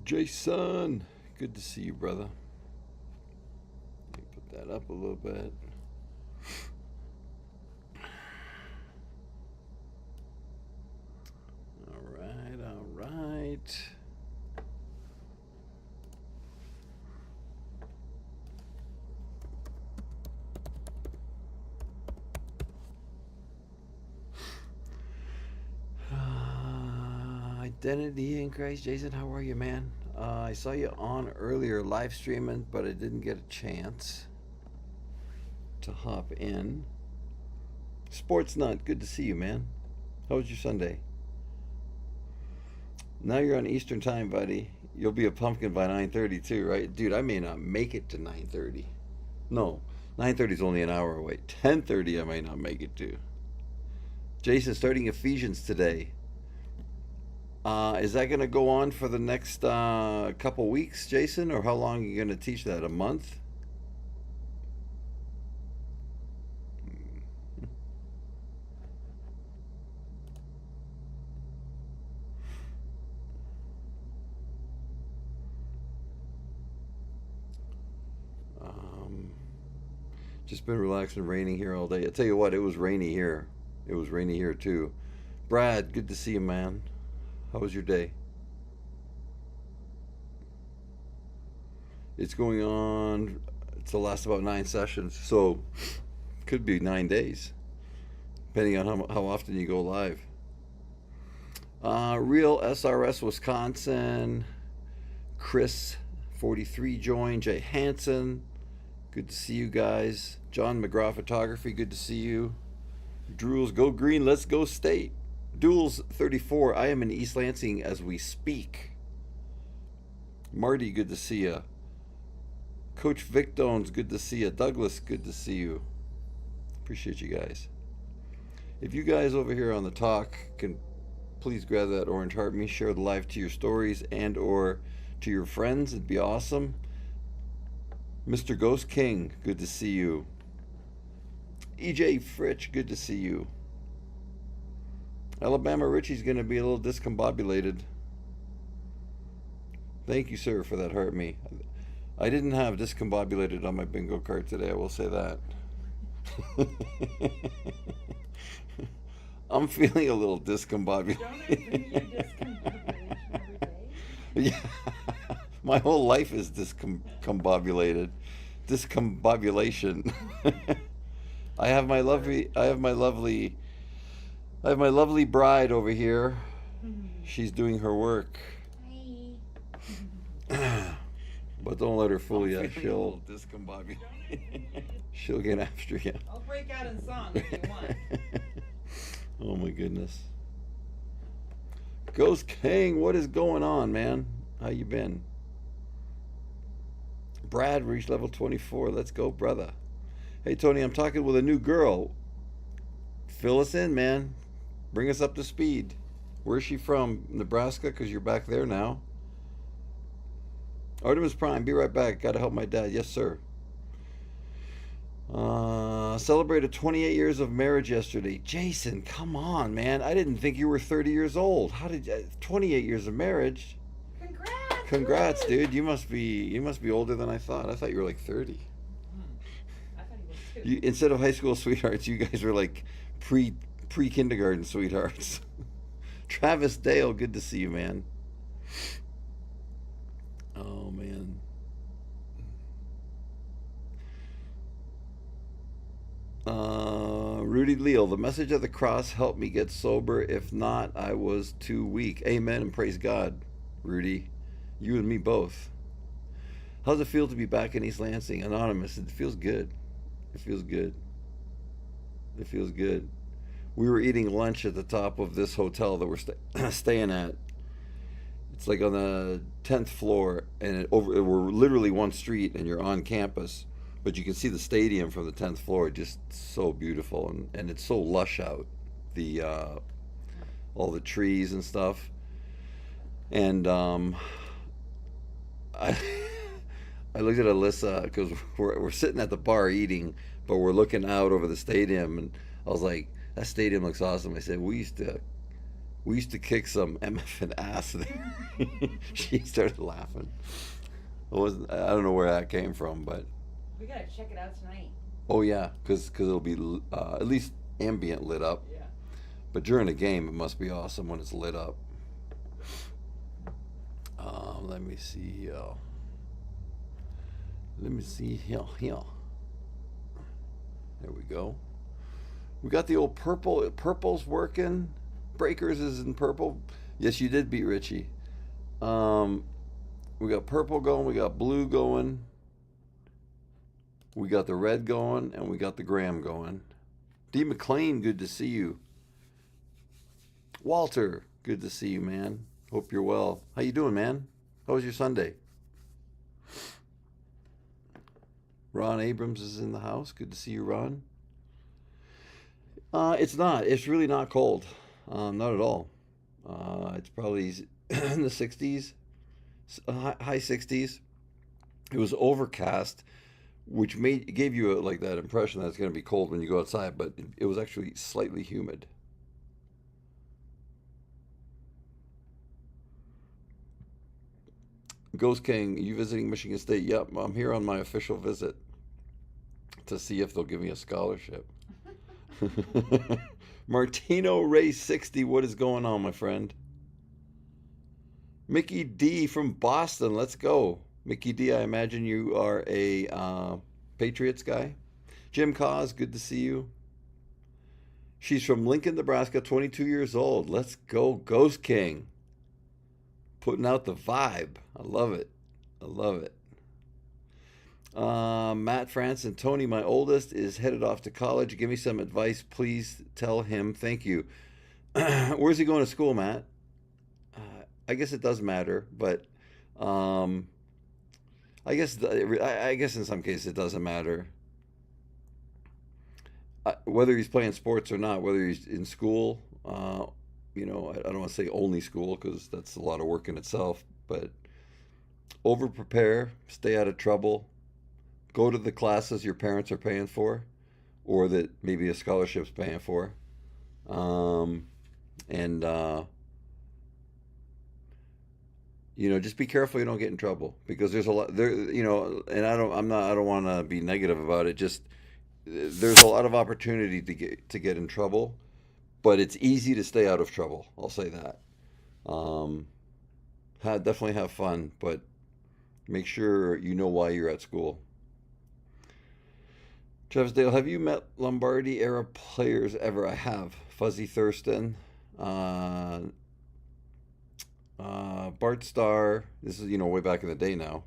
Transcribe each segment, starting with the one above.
Jason, good to see you, brother. Let me put that up a little bit. All right, all right. Identity in Christ. Jason, how are you, man? I saw you on earlier live streaming, but I didn't get a chance to hop in. Sports Nut, good to see you, man. How was your Sunday? Now you're on Eastern time, buddy. You'll be a pumpkin by 9:30 too, right? Dude, I may not make it to 9:30. No, 9:30 is only an hour away. 10:30 I might not make it to. Jason, starting Ephesians today. Is that going to go on for the next couple weeks, Jason? Or how long are you going to teach that? A month? Um, just been relaxing, raining here all day. I tell you what, it was rainy here. It was rainy here too. Brad, good to see you, man. How was your day? It's going on. It's the last about 9 sessions, so could be 9 days, depending on how often you go live. Real SRS Wisconsin. Chris 43 joined. Jay Hansen, good to see you guys. John McGraw Photography, good to see you. Drools, go green, let's go state. Duels 34, I am in East Lansing as we speak. Marty, good to see you. Coach Vic Dones, good to see you. Douglas, good to see you. Appreciate you guys. If you guys over here on the talk can please grab that orange heart me, share the live to your stories and or to your friends, it'd be awesome. Mr. Ghost King, good to see you. EJ Fritch, good to see you. Alabama Richie's going to be a little discombobulated. Thank you, sir, for that heart me. I didn't have discombobulated on my bingo card today, I will say that. I'm feeling a little discombobulated. Don't I bring you discombobulation every day? Yeah, my whole life is discombobulated. Discombobulation. I have my lovely bride over here. She's doing her work. But don't let her fool you. She'll she'll get after you. I'll break out in song if you want. Oh my goodness. Ghost King, what is going on, man? How you been? Brad reached level 24. Let's go, brother. Hey, Tony, I'm talking with a new girl. Fill us in, man. Bring us up to speed. Where's she from? Nebraska? Because you're back there now. Artemis Prime, be right back. Got to help my dad. Yes, sir. Celebrated 28 years of marriage yesterday. Jason, come on, man. I didn't think you were 30 years old. How did you, 28 years of marriage? Congrats, dude. You must be older than I thought. I thought you were like 30. I thought he was too. Instead of high school sweethearts, you guys were like pre-kindergarten sweethearts. Travis Dale, good to see you, man. Oh, man. Rudy Leal, the message of the cross helped me get sober. If not, I was too weak. Amen and praise God, Rudy. You and me both. How's it feel to be back in East Lansing? Anonymous, it feels good. It feels good. It feels good. We were eating lunch at the top of this hotel that we're staying at. It's like on the 10th floor, and we're literally one street, and you're on campus. But you can see the stadium from the 10th floor, just so beautiful, and it's so lush out, the all the trees and stuff. And I I looked at Alyssa because we're sitting at the bar eating, but we're looking out over the stadium, and I was like, that stadium looks awesome. I said, we We used to kick some MFing ass there. She started laughing. I don't know where that came from, but We gotta check it out tonight. oh yeah, because it'll be at least ambient lit up. Yeah. But during a game, it must be awesome when it's lit up. Let me see. Let me see here. There we go. We got the old purple. Purple's working. Breakers is in purple. Yes, you did beat Richie. We got purple going. We got blue going. We got the red going, and we got the Graham going. D. McLean, good to see you. Walter, good to see you, man. Hope you're well. How you doing, man? How was your Sunday? Ron Abrams is in the house. Good to see you, Ron. It's not. It's really not cold. Not at all. It's probably in the 60s, high 60s. It was overcast, which gave you like that impression that it's going to be cold when you go outside, but it was actually slightly humid. Ghost King, you visiting Michigan State? Yep, I'm here on my official visit to see if they'll give me a scholarship. Martino Ray 60, what is going on, my friend? Mickey D from Boston, let's go. Mickey D, I imagine you are a Patriots guy. Jim Cause, good to see you. She's from Lincoln, Nebraska, 22 years old. Let's go, Ghost King. Putting out the vibe. I love it. I love it. Matt, France, and Tony, my oldest, is headed off to college. Give me some advice. Please tell him thank you. Where's he going to school, Matt? I guess it does matter, but I guess in some cases it doesn't matter. Whether he's playing sports or not, whether he's in school, I don't want to say only school because that's a lot of work in itself, but over prepare, stay out of trouble, go to the classes your parents are paying for or that maybe a scholarship's paying for. And just be careful you don't get in trouble because there's a lot there, and I don't want to be negative about it. Just there's a lot of opportunity to get in trouble, but it's easy to stay out of trouble. I'll say that. Definitely have fun, but make sure you know why you're at school. Travis Dale, have you met Lombardi era players ever? I have. Fuzzy Thurston, Bart Starr. This is way back in the day now,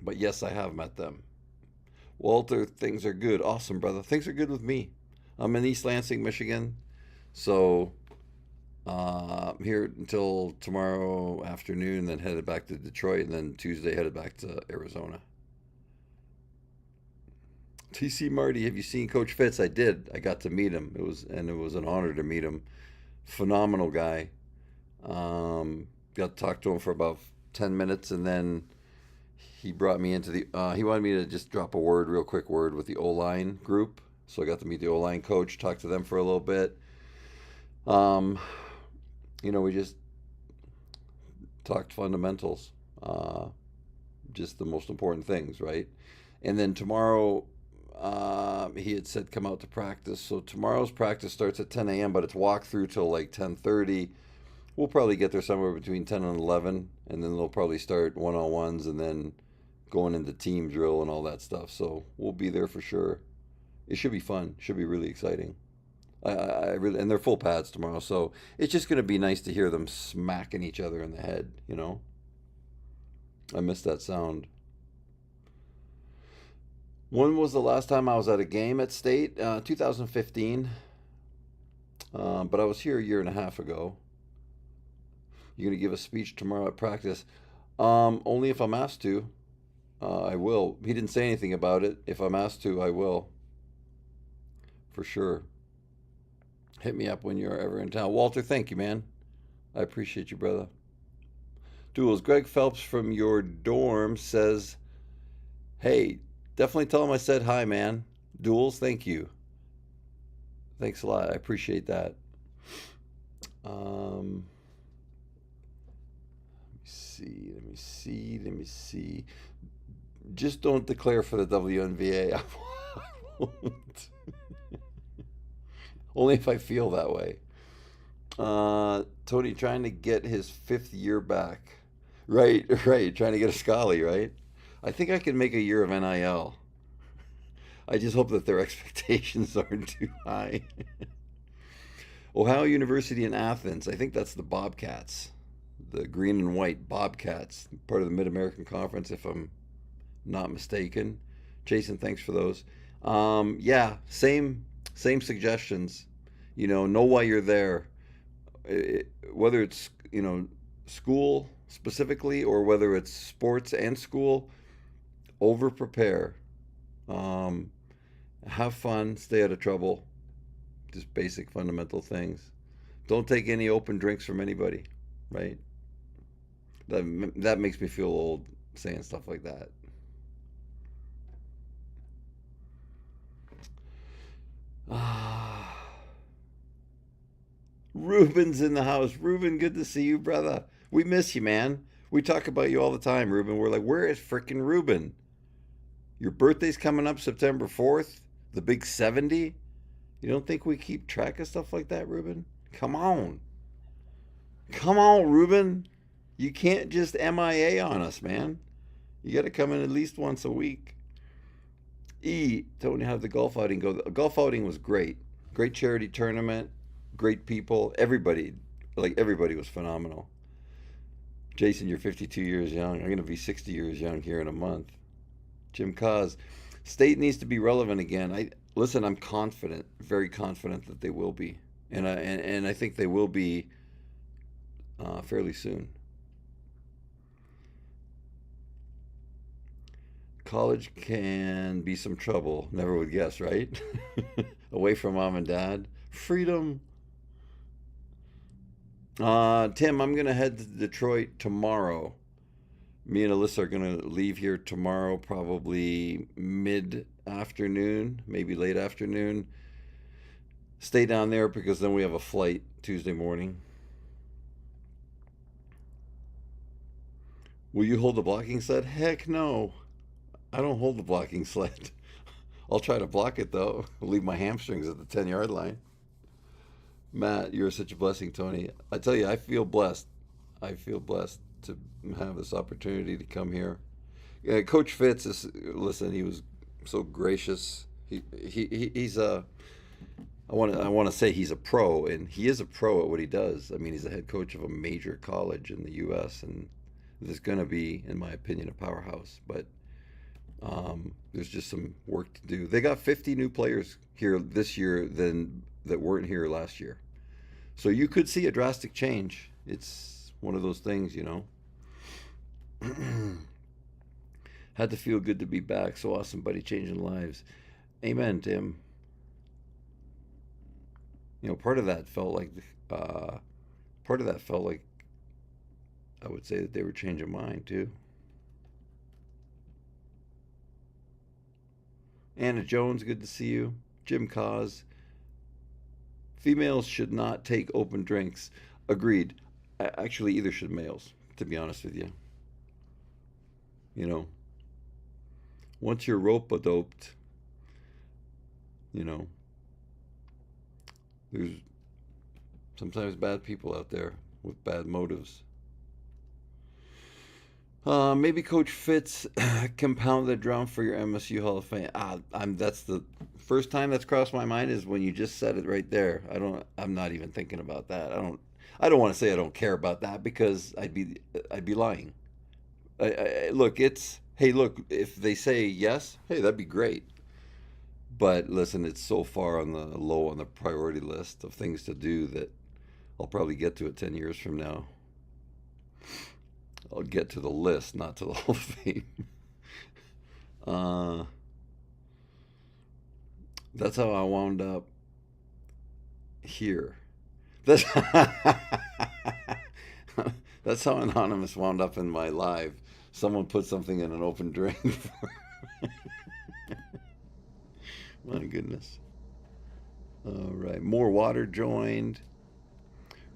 but yes, I have met them. Walter, things are good. Awesome, brother. Things are good with me. I'm in East Lansing, Michigan. So I'm here until tomorrow afternoon, then headed back to Detroit, and then Tuesday headed back to Arizona. TC Marty, have you seen Coach Fitz? I did. I got to meet him. It was an honor to meet him. Phenomenal guy. Got to talk to him for about 10 minutes, and then he brought me into he wanted me to just drop a real quick word with the O-line group. So I got to meet the O-line coach, talk to them for a little bit. We just talked fundamentals, just the most important things, right? And then tomorrow, he had said come out to practice. So tomorrow's practice starts at 10 a.m., but it's walkthrough till like 10:30. We'll probably get there somewhere between 10 and 11, and then they'll probably start one-on-ones and then going into team drill and all that stuff. So we'll be there for sure. It should be fun. Should be really exciting. I really, and they're full pads tomorrow, so it's just going to be nice to hear them smacking each other in the head, I miss that sound. When was the last time I was at a game at State? 2015. But I was here a year and a half ago. You're going to give a speech tomorrow at practice? Only if I'm asked to. I will. He didn't say anything about it. If I'm asked to, I will. For sure. Hit me up when you're ever in town. Walter, thank you, man. I appreciate you, brother. Duels. Greg Phelps from your dorm says, hey, definitely tell him I said hi, man. Duels, thank you. Thanks a lot. I appreciate that. Let me see. Just don't declare for the WNVA. I won't. Only if I feel that way. Tony trying to get his 5th year back. Right, right. Trying to get a Scully, right? I think I can make a year of NIL. I just hope that their expectations aren't too high. Ohio University in Athens. I think that's the Bobcats. The green and white Bobcats. Part of the Mid American Conference, if I'm not mistaken. Jason, thanks for those. Yeah, same suggestions. Know why you're there. Whether it's school specifically or whether it's sports and school, over prepare. Um, have fun, stay out of trouble. Just basic fundamental things. Don't take any open drinks from anybody, right? That makes me feel old saying stuff like that. Ah, Ruben's in the house. Ruben, good to see you, brother. We miss you, man. We talk about you all the time, Ruben. We're like, where is frickin' Ruben? Your birthday's coming up September 4th, the big 70. You don't think we keep track of stuff like that, Ruben? Come on. Come on, Ruben. You can't just MIA on us, man. You got to come in at least once a week. Tony, how'd the golf outing go? The golf outing was great. Great charity tournament. Great people. Everybody was phenomenal. Jason, you're 52 years young. I'm going to be 60 years young here in a month. Jim Cos, state needs to be relevant again. Listen. I'm confident, very confident that they will be, and I think they will be fairly soon. College can be some trouble. Never would guess, right? Away from mom and dad, freedom. Tim, I'm gonna head to Detroit tomorrow. Me and Alyssa are gonna leave here tomorrow, probably mid afternoon, maybe late afternoon. Stay down there because then we have a flight Tuesday morning. Will you hold the blocking sled? Heck no. I don't hold the blocking sled. I'll try to block it though. I'll leave my hamstrings at the 10-yard line. Matt, you're such a blessing, Tony. I tell you, I feel blessed. I feel blessed to have this opportunity to come here. Coach Fitz listen. He was so gracious. He's a. I want to say he's a pro, and he is a pro at what he does. I mean, he's a head coach of a major college in the U.S. and there's going to be, in my opinion, a powerhouse. But there's just some work to do. They got 50 new players here this year that weren't here last year, so you could see a drastic change. It's one of those things. Had to feel good to be back. So awesome, buddy, changing lives. Amen, Tim. Part of that felt like, I would say that they were changing mine too. Anna Jones, good to see you. Jim Cos, females should not take open drinks. Agreed. Actually, either should males, to be honest with you. You know, once you're rope-a-doped, you know, there's sometimes bad people out there with bad motives. Maybe Coach Fitz can pound the drum for your MSU Hall of Fame. That's the first time that's crossed my mind is when you just said it right there. I'm not even thinking about that. I don't want to say I don't care about that because I'd be lying. Look, look, if they say yes, hey, that'd be great. But listen, it's so far on the low on the priority list of things to do that I'll probably get to it 10 years from now. I'll get to the list, not to the Hall of Fame. Uh, that's how I wound up here. That's that's how Anonymous wound up in my live. Someone put something in an open drain. My goodness. All right, more water joined.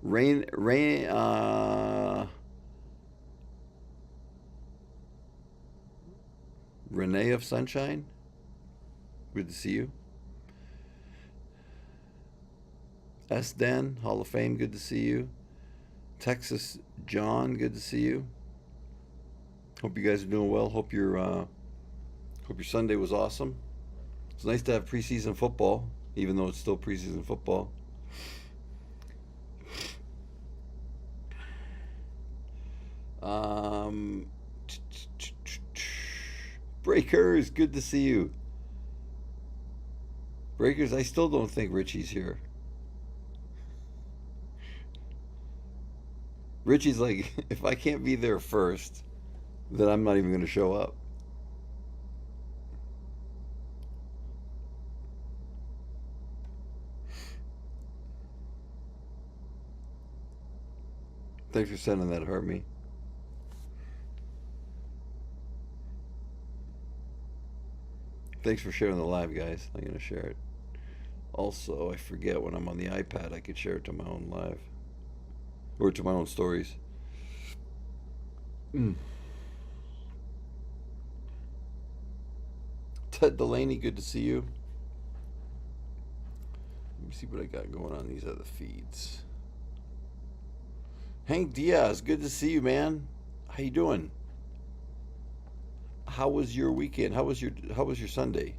Rain, Renee of Sunshine. Good to see you. S. Dan, Hall of Fame. Good to see you. Texas John. Good to see you. Hope you guys are doing well. Hope your Sunday was awesome. It's nice to have preseason football, even though it's still preseason football. Um, Breakers, good to see you. Breakers, I still don't think Richie's here. Richie's like, if I can't be there first, then I'm not even going to show up. Thanks for sending that, hurt me. Thanks for sharing the live, guys. I'm going to share it. Also, I forget when I'm on the iPad, I could share it to my own live. Or to my own stories. Ted Delaney, good to see you. Let me see what I got going on these other feeds. Hank Diaz, good to see you, man. How you doing? How was your weekend? How was your Sunday?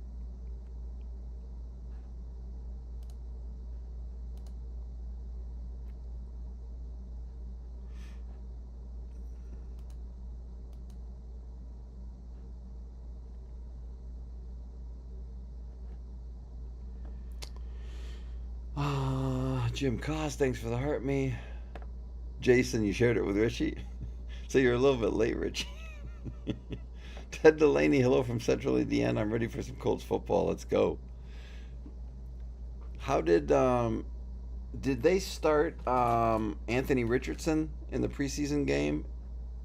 Jim Cost, thanks for the heart me. Jason, you shared it with Richie. So you're a little bit late, Richie. Ted Delaney, hello from Central Indiana. I'm ready for some Colts football. Let's go. How did they start Anthony Richardson in the preseason game,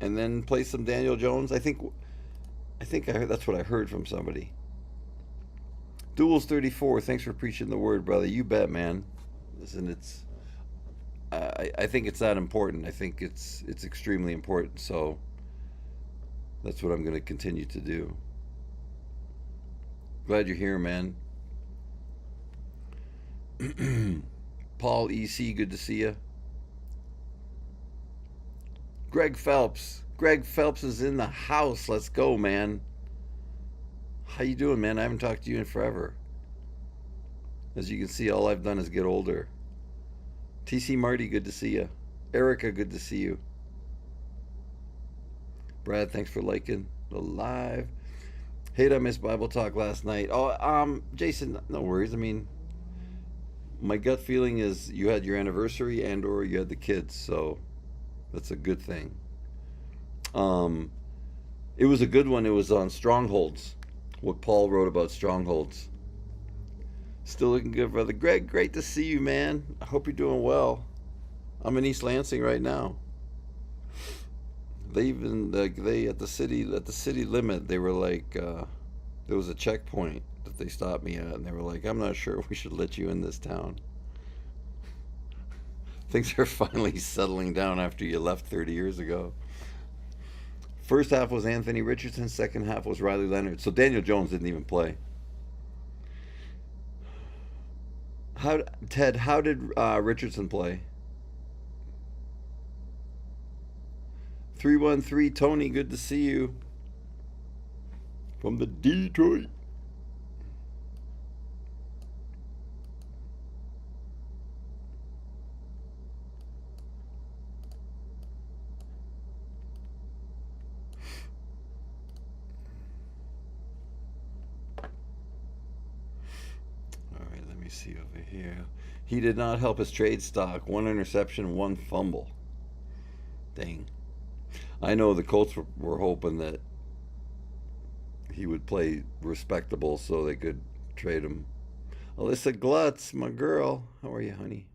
and then play some Daniel Jones? I think I heard, that's what I heard from somebody. Duels 34. Thanks for preaching the word, brother. You bet, man. Listen, it's. I think it's that important. I think it's extremely important. So that's what I'm going to continue to do. Glad you're here, man. Paul EC, good to see you. Greg Phelps. Greg Phelps is in the house. Let's go, man. How you doing, man? I haven't talked to you in forever. As you can see, all I've done is get older. TC Marty, good to see you. Erica, good to see you. Brad, thanks for liking the live. Hate I missed Bible Talk last night. Oh, Jason, no worries. I mean, my gut feeling is you had your anniversary and or you had the kids, so that's a good thing. It was a good one. It was on strongholds. What Paul wrote about strongholds. Still looking good, brother. Greg, great to see you, man. I hope you're doing well. I'm in East Lansing right now. They even at the city limit, they were like, there was a checkpoint that they stopped me at, and they were like, I'm not sure we should let you in this town. Things are finally settling down after you left 30 years ago. First half was Anthony Richardson. Second half was Riley Leonard. So Daniel Jones didn't even play. Ted, how did Richardson play? 313 Tony, good to see you. From the Detroit. See over here. He did not help his trade stock. 1 interception, 1 fumble. Dang. I know the Colts were hoping that he would play respectable so they could trade him. Alyssa Glutz, my girl. How are you, honey?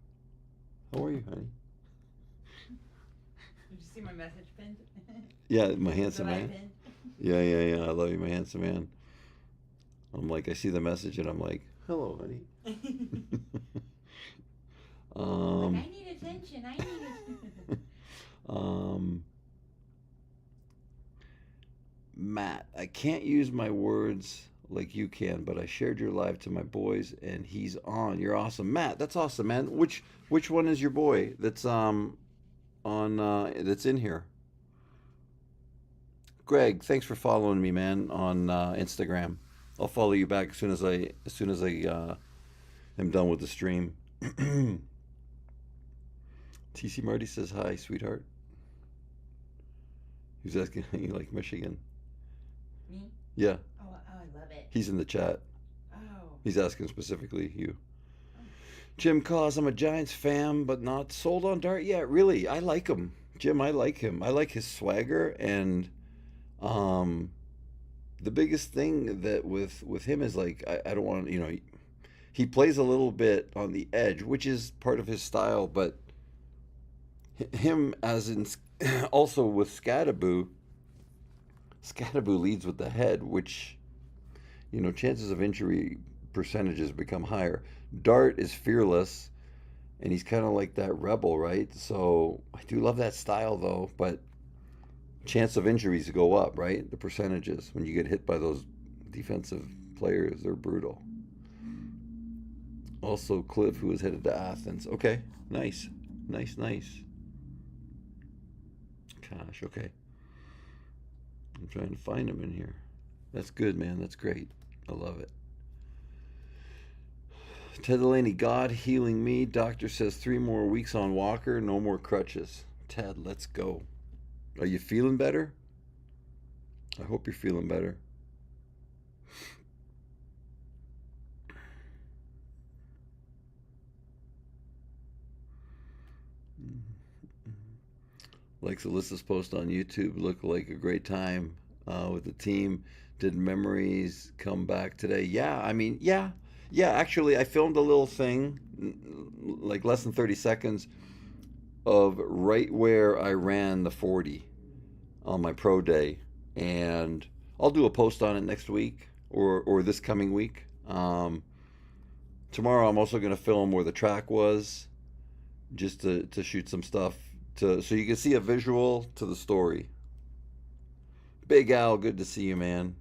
How are you, honey? Did you see my message pinned? Yeah, my handsome man. Yeah. I love you, my handsome man. I'm like, I see the message and I'm like, hello, honey. Like, I need a attention. I need it. Matt, I can't use my words like you can, but I shared your live to my boys, and he's on. You're awesome, Matt. That's awesome, man. Which one is your boy? That's on that's in here. Greg, thanks for following me, man, on Instagram. I'll follow you back as soon as I am done with the stream. TC Marty says hi, sweetheart. He's asking you like Michigan. Me? Yeah, Oh, I love it. he's in the chat. Oh. He's asking specifically you. Oh. Jim Cause, I'm a Giants fan, but not sold on Dart yet. Really, I like him. Jim, I like him. I like his swagger, and um, the biggest thing that with him is like I don't want he plays a little bit on the edge, which is part of his style, but him as in also with Scattaboo leads with the head, which chances of injury percentages become higher. Dart is fearless, and he's kind of like that rebel, right? So I do love that style though, but chance of injuries go up, right? The percentages when you get hit by those defensive players, they're brutal. Also, Cliff, who is headed to Athens. Okay, nice. Gosh, okay. I'm trying to find him in here. That's good, man. That's great. I love it. Ted Delaney, God healing me. Doctor says 3 more weeks on walker, no more crutches. Ted, let's go. Are you feeling better? I hope you're feeling better. Likes Alyssa's post on YouTube. Looked like a great time with the team. Did memories come back today? Yeah, I mean, yeah. Actually, I filmed a little thing, like less than 30 seconds, of right where I ran the 40 on my pro day, and I'll do a post on it next week or this coming week. Tomorrow, I'm also going to film where the track was, just to shoot some stuff so you can see a visual to the story. Big Al, good to see you, man.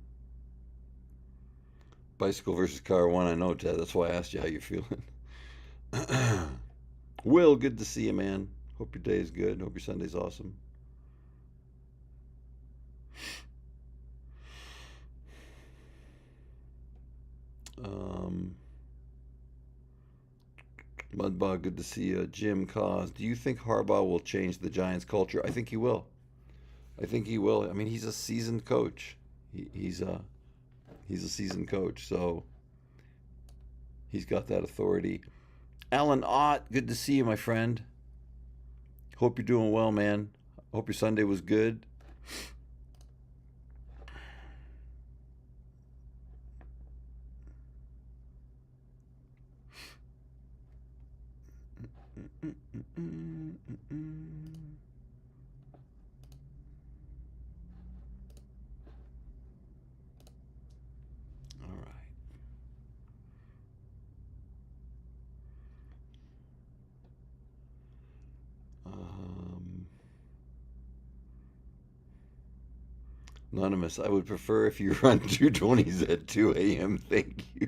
Bicycle versus car one, I know, Ted. That's why I asked you how you're feeling. Will, good to see you, man. Hope your day is good. Hope your Sunday's awesome. Mudbog, good to see you. Jim Cause, do you think Harbaugh will change the Giants' culture? I think he will. I mean, he's a seasoned coach. He's a seasoned coach, so he's got that authority. Alan Ott, good to see you, my friend. Hope you're doing well, man. Hope your Sunday was good. All right. Anonymous, I would prefer if you run 220s at 2 a.m. Thank you.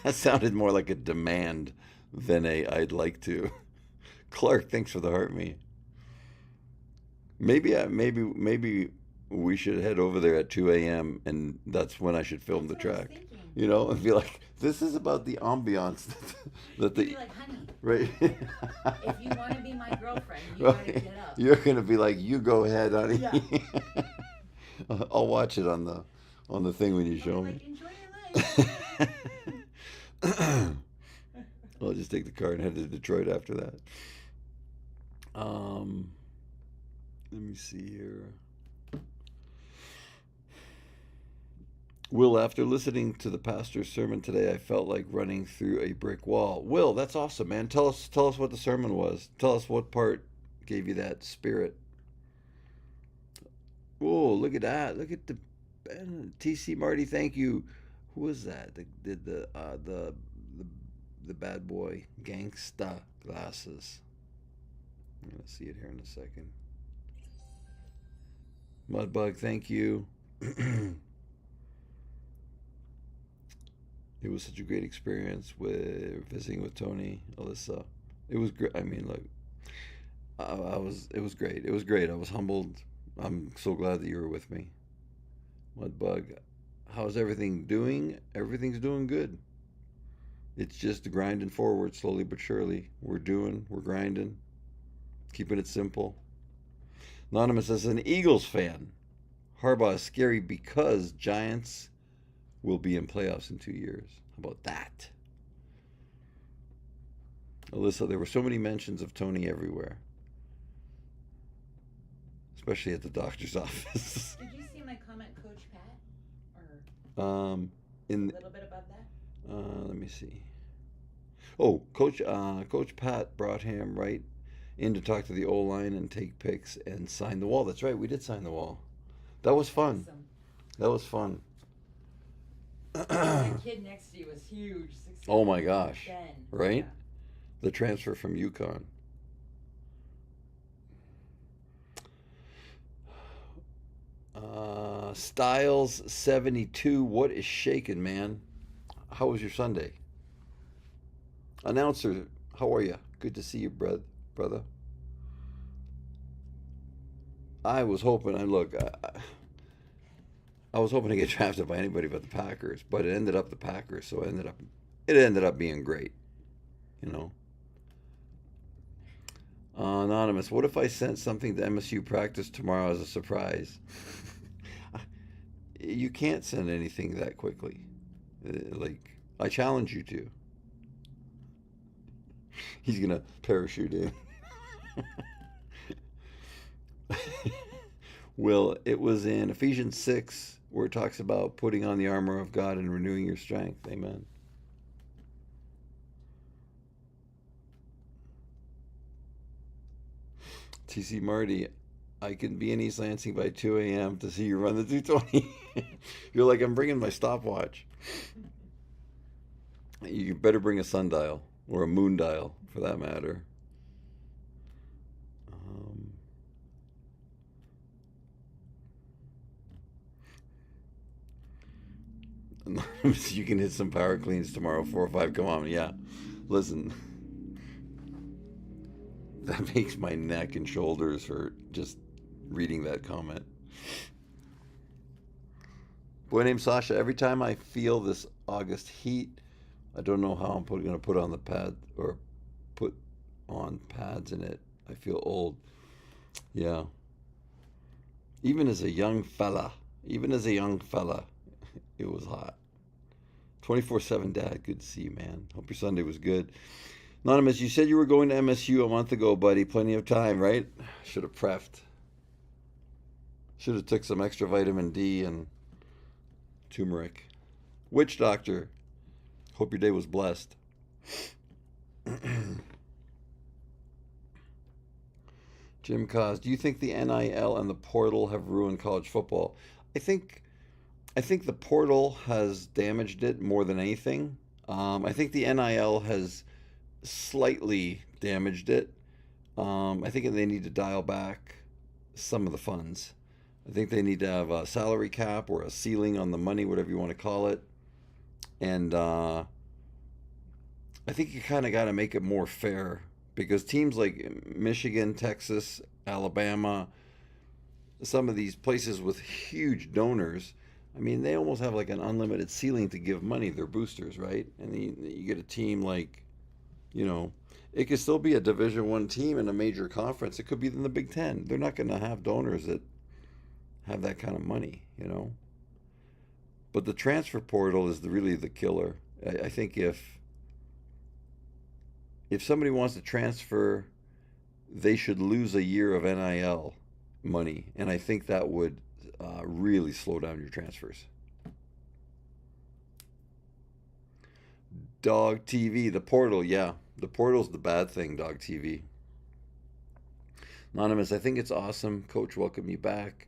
That sounded more like a demand than a I'd like to. Clark, thanks for the heart me. Maybe we should head over there at 2 a.m. and that's when I should film That's the what I was track. thinking. And be like, this is about the ambiance that You'd the be like, honey, right. if you want to be my girlfriend, you Right. gotta get up. You're gonna be like, you go ahead, honey. Yeah. I'll watch it on the thing when you show I'll me. be like, enjoy your life. I'll just take the car and head to Detroit after that. Let me see here. Will, after listening to the pastor's sermon today, I felt like running through a brick wall. Will, that's awesome, man. Tell us what the sermon was. Tell us what part gave you that spirit. Oh, look at that! Look at the TC Marty. Thank you. Who was that? The bad boy gangsta glasses. I'm going to see it here in a second. Mudbug, thank you. It was such a great experience with visiting with Tony, Alyssa. It was great. I mean, look, it was great. It was great. I was humbled. I'm so glad that you were with me. Mudbug, how's everything doing? Everything's doing good. It's just grinding forward slowly but surely. We're grinding, keeping it simple. Anonymous says, an Eagles fan. Harbaugh is scary because Giants will be in playoffs in 2 years. How about that? Alyssa, there were so many mentions of Tony everywhere, especially at the doctor's office. Did you see my comment, Coach Pat? In A little bit about that? let me see. Oh, Coach Pat brought him right in to talk to the O-line and take pics and sign the wall. That's right, we did sign the wall. That was fun. Awesome. That was fun. The kid next to you was huge. Oh my gosh. 10. Right? Yeah. The transfer from UConn. Styles 72. What is shaking, man? How was your Sunday? Announcer, how are you? Good to see you, brother. I was hoping. I was hoping to get drafted by anybody but the Packers, but it ended up the Packers, so it ended up being great, you know. Anonymous, what if I sent something to MSU practice tomorrow as a surprise? You can't send anything that quickly. Like, I challenge you to. He's gonna parachute in. Well, it was in Ephesians 6 where it talks about putting on the armor of God and renewing your strength. Amen. TC Marty, I can be in East Lansing by 2 a.m. to see you run the 220. You're like, I'm bringing my stopwatch. You better bring a sundial or a moon dial for that matter. You can hit some power cleans tomorrow, 4 or 5. Come on, yeah. Listen, that makes my neck and shoulders hurt just reading that comment. Boy named Sasha, every time I feel this August heat, I don't know how I'm going to put on the pad or put on pads in it. I feel old. Yeah. Even as a young fella, it was hot. 24/7 dad, good to see you, man. Hope your Sunday was good. Anonymous, you said you were going to MSU a month ago, buddy. Plenty of time, right? Should have preffed. Should have took some extra vitamin D and turmeric. Witch doctor. Hope your day was blessed. Jim Cos, do you think the NIL and the portal have ruined college football? I think the portal has damaged it more than anything. I think the NIL has slightly damaged it. I think they need to dial back some of the funds. I think they need to have a salary cap or a ceiling on the money, whatever you want to call it. And I think you kind of got to make it more fair because teams like Michigan, Texas, Alabama, some of these places with huge donors, I mean, they almost have like an unlimited ceiling to give money. They're boosters, right? And you get a team like, it could still be a Division I team in a major conference. It could be in the Big Ten. They're not going to have donors that have that kind of money, But the transfer portal is really the killer. I think if somebody wants to transfer, they should lose a year of NIL money, and I think that would really slow down your transfers. Dog TV, the portal, yeah. The portal's the bad thing, Dog TV. Anonymous, I think it's awesome. Coach, welcome you back.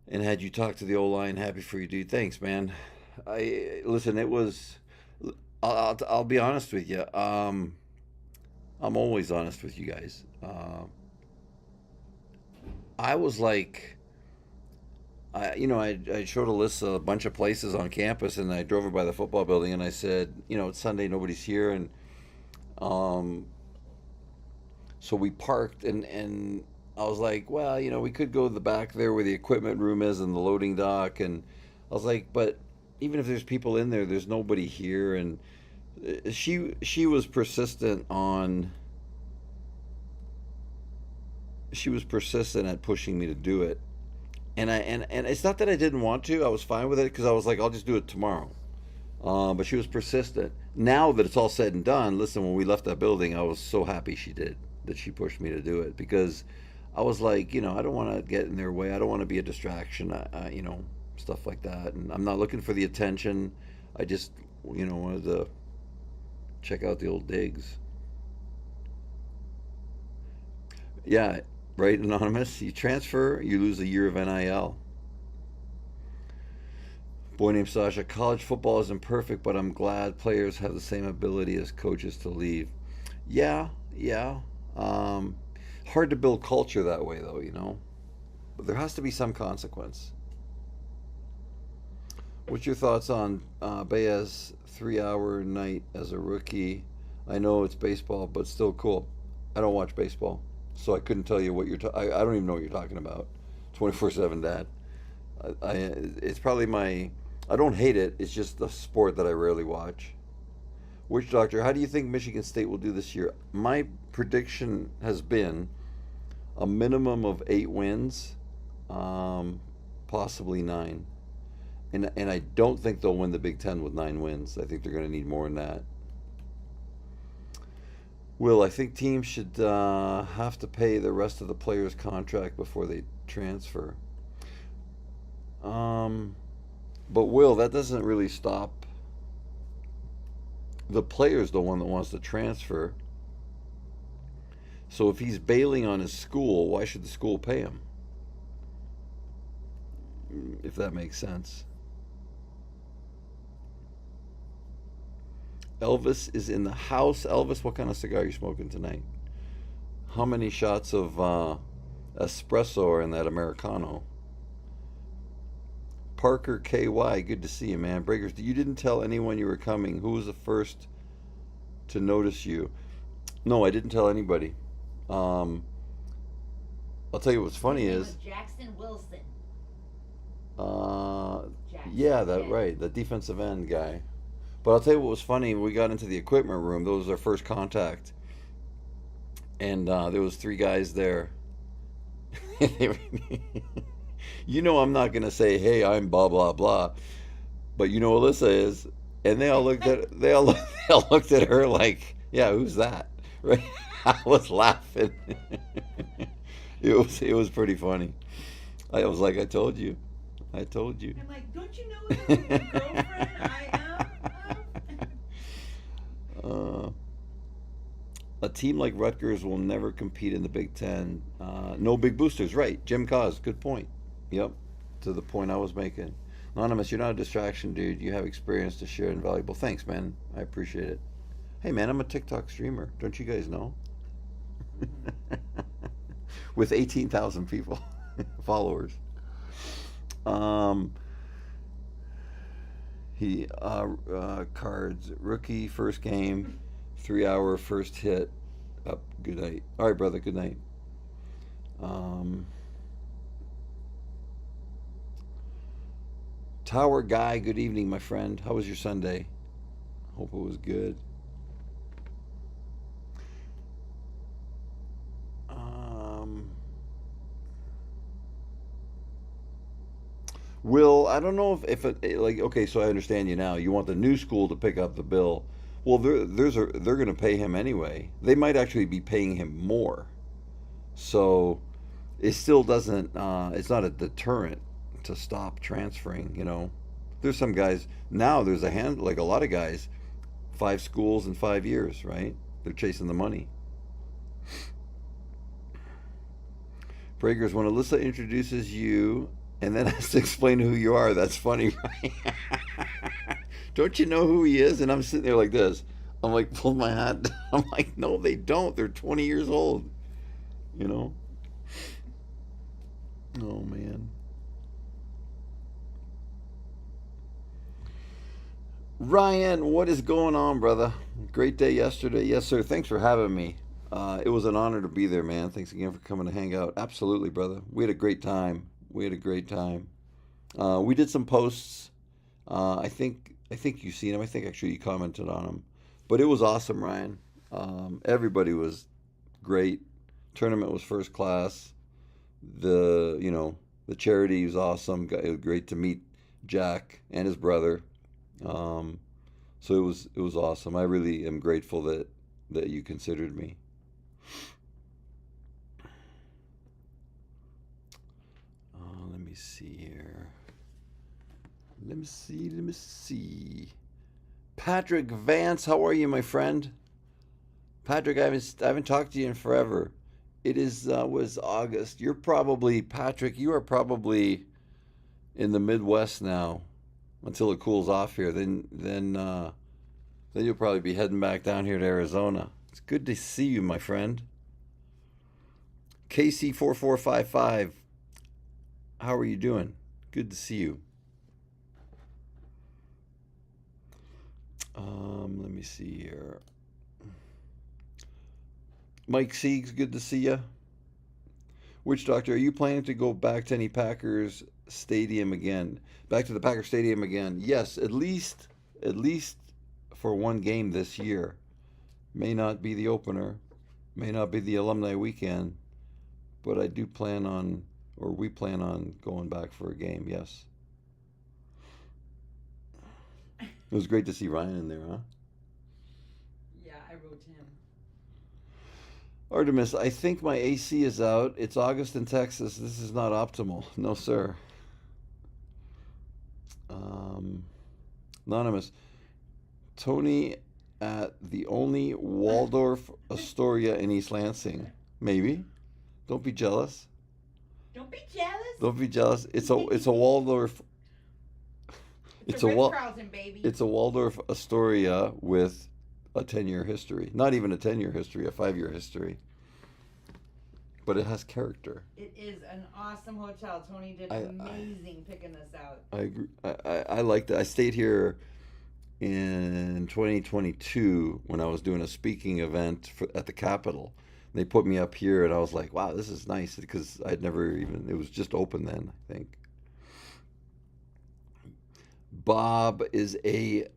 And had you talked to the O-line, happy for you, dude. Thanks, man. Listen, it was, I'll be honest with you. I'm I'm always honest with you guys. I was like, I showed Alyssa a bunch of places on campus, and I drove her by the football building, and I said, it's Sunday, nobody's here, and um, so we parked, and I was like, well, we could go to the back there where the equipment room is and the loading dock, and I was like, but even if there's people in there, there's nobody here, and she was persistent on. She was persistent at pushing me to do it, and it's not that I didn't want to. I was fine with it because I was like, I'll just do it tomorrow. But she was persistent. Now that it's all said and done, listen, when we left that building, I was so happy she did, that she pushed me to do it, because I was like, I don't want to get in their way. I don't want to be a distraction, stuff like that. And I'm not looking for the attention. I just, wanted to check out the old digs. Yeah, right, Anonymous. You transfer, you lose a year of NIL. Boy named Sasha, college football isn't perfect, but I'm glad players have the same ability as coaches to leave. Yeah, yeah. Hard to build culture that way, though. But there has to be some consequence. What's your thoughts on Baez's 3-hour night as a rookie? I know it's baseball, but still cool. I don't watch baseball, so I couldn't tell you what you're. I don't even know what you're talking about. 24/7, Dad. It's probably my. I don't hate it. It's just the sport that I rarely watch. Witch Doctor, how do you think Michigan State will do this year? My prediction has been a minimum of 8 wins, possibly 9. And I don't think they'll win the Big Ten with 9 wins. I think they're going to need more than that. Will, I think teams should have to pay the rest of the players' contract before they transfer. But Will, that doesn't really stop. The player's the one that wants to transfer. So if he's bailing on his school, why should the school pay him? If that makes sense. Elvis is in the house. Elvis, what kind of cigar are you smoking tonight? How many shots of espresso are in that Americano? Parker KY, good to see you, man. Breakers, you didn't tell anyone you were coming. Who was the first to notice you? No, I didn't tell anybody. I'll tell you what's funny is Jackson Wilson. yeah, that right, the defensive end guy. But I'll tell you what was funny. When we got into the equipment room, that was our first contact, and there was 3 guys there. I'm not gonna say, "Hey, I'm blah blah blah," but Alyssa is, and they all looked at her like, "Yeah, who's that?" Right? I was laughing. It was pretty funny. I was like, "I told you." I'm like, don't you know it's my girlfriend? I am. A team like Rutgers will never compete in the Big Ten. No big boosters, right? Jim Cos, good point. Yep, to the point I was making. Anonymous, you're not a distraction, dude. You have experience to share and valuable. Thanks, man. I appreciate it. Hey, man, I'm a TikTok streamer. Don't you guys know? With 18,000 people, followers. Cards, rookie, first game, 3-hour first hit. Up, good night. All right, brother, good night. Tower Guy, good evening, my friend. How was your Sunday? Hope it was good. Will, I don't know if it, like, okay, so I understand you now. You want the new school to pick up the bill. Well, they're going to pay him anyway. They might actually be paying him more. So it still doesn't, it's not a deterrent to stop transferring. There's some guys, now there's like a lot of guys, 5 schools in 5 years, right? They're chasing the money. Breakers, when Alyssa introduces you and then has to explain who you are, that's funny, right? Don't you know who he is? And I'm sitting there like this. I'm like, pull my hat down. I'm like, no, they don't. They're 20 years old. You know? Oh, man. Ryan, what is going on, brother? Great day yesterday. Yes, sir. Thanks for having me. It was an honor to be there, man. Thanks again for coming to hang out. Absolutely, brother. We had a great time. We had a great time. We did some posts. I think you've seen them. I think actually you commented on them. But it was awesome, Ryan. Everybody was great. Tournament was first class. The charity was awesome. It was great to meet Jack and his brother. Um, so it was awesome. I really am grateful that you considered me. Let me see here. Let me see. Patrick Vance, how are you, my friend? Patrick, I haven't talked to you in forever. It was August. You're probably Patrick. You are probably in the Midwest now until it cools off here. Then you'll probably be heading back down here to Arizona. It's good to see you, my friend. KC4455, how are you doing? Good to see you. Let me see here. Mike Siegs, good to see you. Witch Doctor, are you planning to go back to any Packers stadium again? Back to the Packers stadium again? Yes, at least for one game this year. May not be the opener, may not be the alumni weekend, but I do plan on, or we plan on going back for a game. Yes. It was great to see Ryan in there, huh? Yeah, I wrote him. Artemis, I think my AC is out. It's August in Texas. This is not optimal. No, sir. Um, Anonymous, Tony at the only Waldorf Astoria in East Lansing. Maybe. Don't be jealous. Don't be jealous. Don't be jealous. It's a Waldorf. It's It's a a Wal. Ritz-Carlton, baby. It's a Waldorf Astoria with a 10-year history. Not even a 10-year history, a 5-year history. But it has character. It is an awesome hotel. Tony did amazing picking this out. I agree. I liked it. I stayed here in 2022 when I was doing a speaking event at the Capitol. They put me up here, and I was like, wow, this is nice, because I'd never even, it was just open then, I think. Bob is a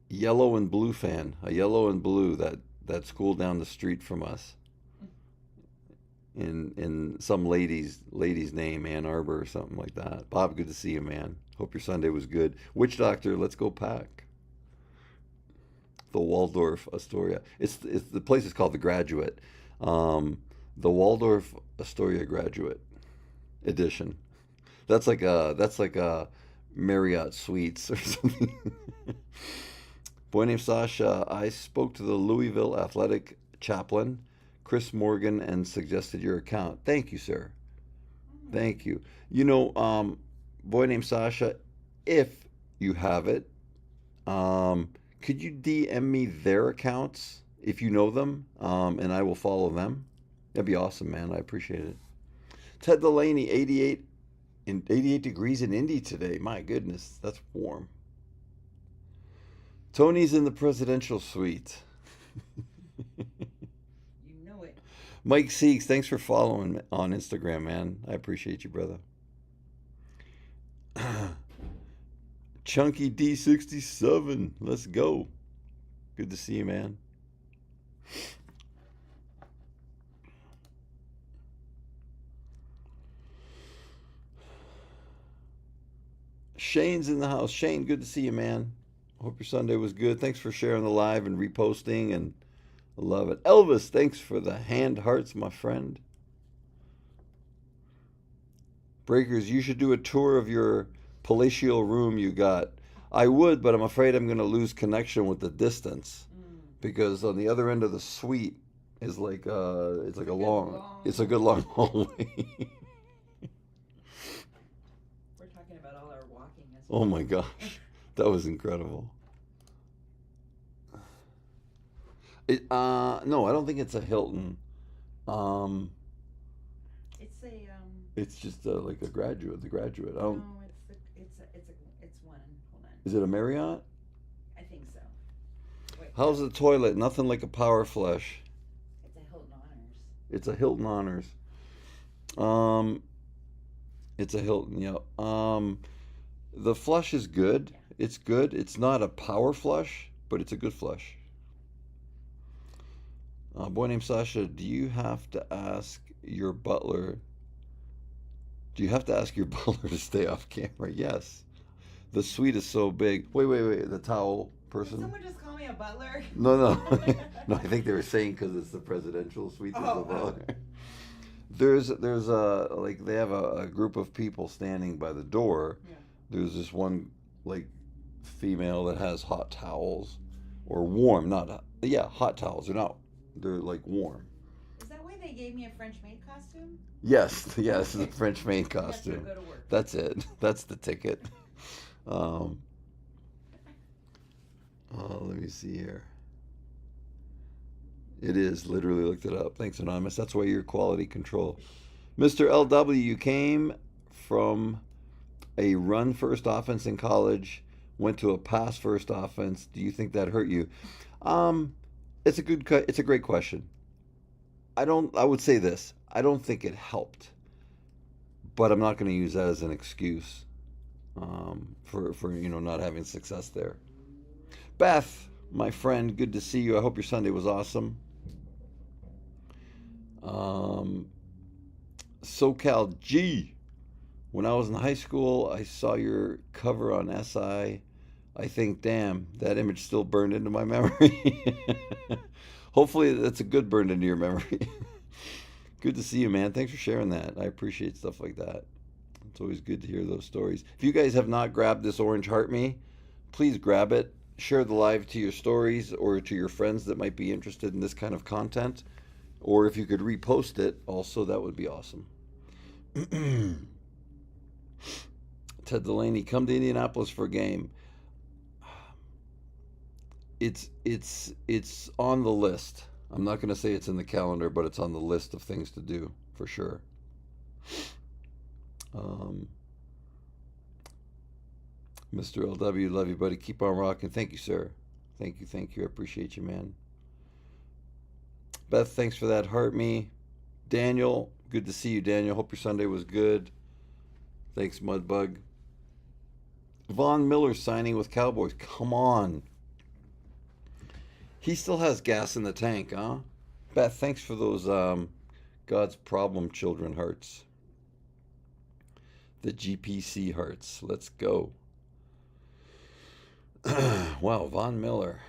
yellow and blue fan. A yellow and blue, that school down the street from us. In some lady's name, Ann Arbor or something like that. Bob, good to see you, man. Hope your Sunday was good. Witch Doctor, let's go Pack. The Waldorf Astoria. It's the place is called the Graduate. The Waldorf Astoria Graduate Edition. That's like a Marriott Suites or something. Boy named Sasha, I spoke to the Louisville athletic chaplain, Chris Morgan, and suggested your account. Thank you, sir. Thank you. Boy named Sasha, if you have it, could you DM me their accounts if you know them, and I will follow them? That'd be awesome, man. I appreciate it. Ted Delaney, 88 degrees in Indy today. My goodness, that's warm. Tony's in the presidential suite. You know it. Mike Siegs, thanks for following on Instagram, man. I appreciate you, brother. Chunky D67, let's go. Good to see you, man. Shane's in the house. Shane, good to see you, man. Hope your Sunday was good. Thanks for sharing the live and reposting, and I love it. Elvis, thanks for the hand hearts, my friend. Breakers, you should do a tour of your palatial room you got. I would, but I'm afraid I'm going to lose connection with the distance, because on the other end of the suite is like it's like it's a good long hallway. We're talking about all our walking. Oh my gosh, that was incredible. No, I don't think it's a Hilton. Um, It's a it's just like a graduate. The graduate. I no, don't. it's one. Hold on. Is it a Marriott? I think so. Wait, How's the toilet? Nothing like a power flush. it's a Hilton Honors. It's a Hilton Honors. Um, it's a Hilton. Yeah. The flush is good. Yeah. It's good. It's not a power flush, but it's a good flush. Boy named Sasha, do you have to ask your butler? Do you have to ask your butler to stay off camera? Yes. The suite is so big. Wait. The towel Did person? someone just call me a butler? No. Oh my God. No, I think they were saying because it's the presidential suite. There's Oh, a butler. There's a like they have a group of people standing by the door. Yeah. There's this one like female that has hot towels or warm, not hot towels. They're like warm. Is that why they gave me a French maid costume? Yes, the French maid After I costume. go to work. That's it. That's the ticket. Let me see here. It is literally looked it up. Thanks, Anonymous. That's why you're quality control. Mr. LW, you came from a run first offense in college, went to a pass first offense. Do you think that hurt you? It's a great question. I would say this. I don't think it helped, but I'm not going to use that as an excuse for not having success there. Beth, my friend, good to see you. I hope your Sunday was awesome. SoCal G. When I was in high school, I saw your cover on SI. I think, damn, that image still burned into my memory. Hopefully that's a good burned into your memory. Good to see you, man. Thanks for sharing that. I appreciate stuff like that. It's always good to hear those stories. If you guys have not grabbed this orange heart me, please grab it. Share the live to your stories or to your friends that might be interested in this kind of content. Or if you could repost it, also, that would be awesome. Ted Delaney, come to Indianapolis for a game. It's on the list. I'm not going to say it's in the calendar, but it's on the list of things to do for sure. Mr. LW, love you, buddy. Keep on rocking. Thank you, sir. Thank you. I appreciate you, man. Beth, thanks for that. Heart me. Daniel, good to see you, Daniel. Hope your Sunday was good. Thanks, Mudbug. Von Miller signing with Cowboys. Come on. He still has gas in the tank, huh? Beth, thanks for those God's Problem Children hearts. The GPC hearts. Let's go. Wow, Von Miller.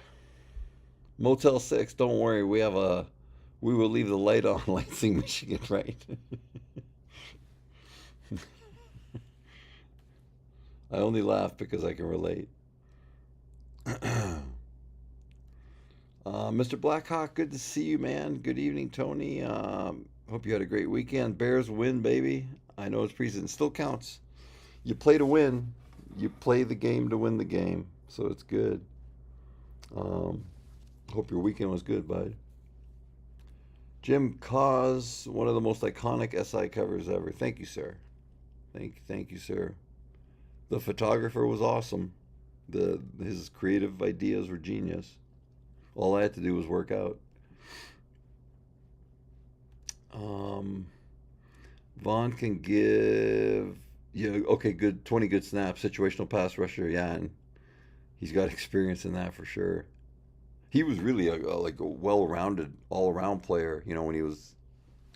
Motel 6, don't worry. We will leave the light on, Lansing, Michigan, right? I only laugh because I can relate. Mr. Blackhawk, good to see you, man. Good evening, Tony. Hope you had a great weekend. Bears win, baby. I know it's preseason. Still counts. You play to win. You play the game to win the game. So it's good. Hope your weekend was good, bud. Jim Cause, one of the most iconic SI covers ever. Thank you, sir. Thank you, sir. The photographer was awesome. His creative ideas were genius. All I had to do was work out. Vaughn can give, okay, good, 20 good snaps, situational pass rusher, yeah, and he's got experience in that for sure. He was really a well-rounded, all-around player, when he was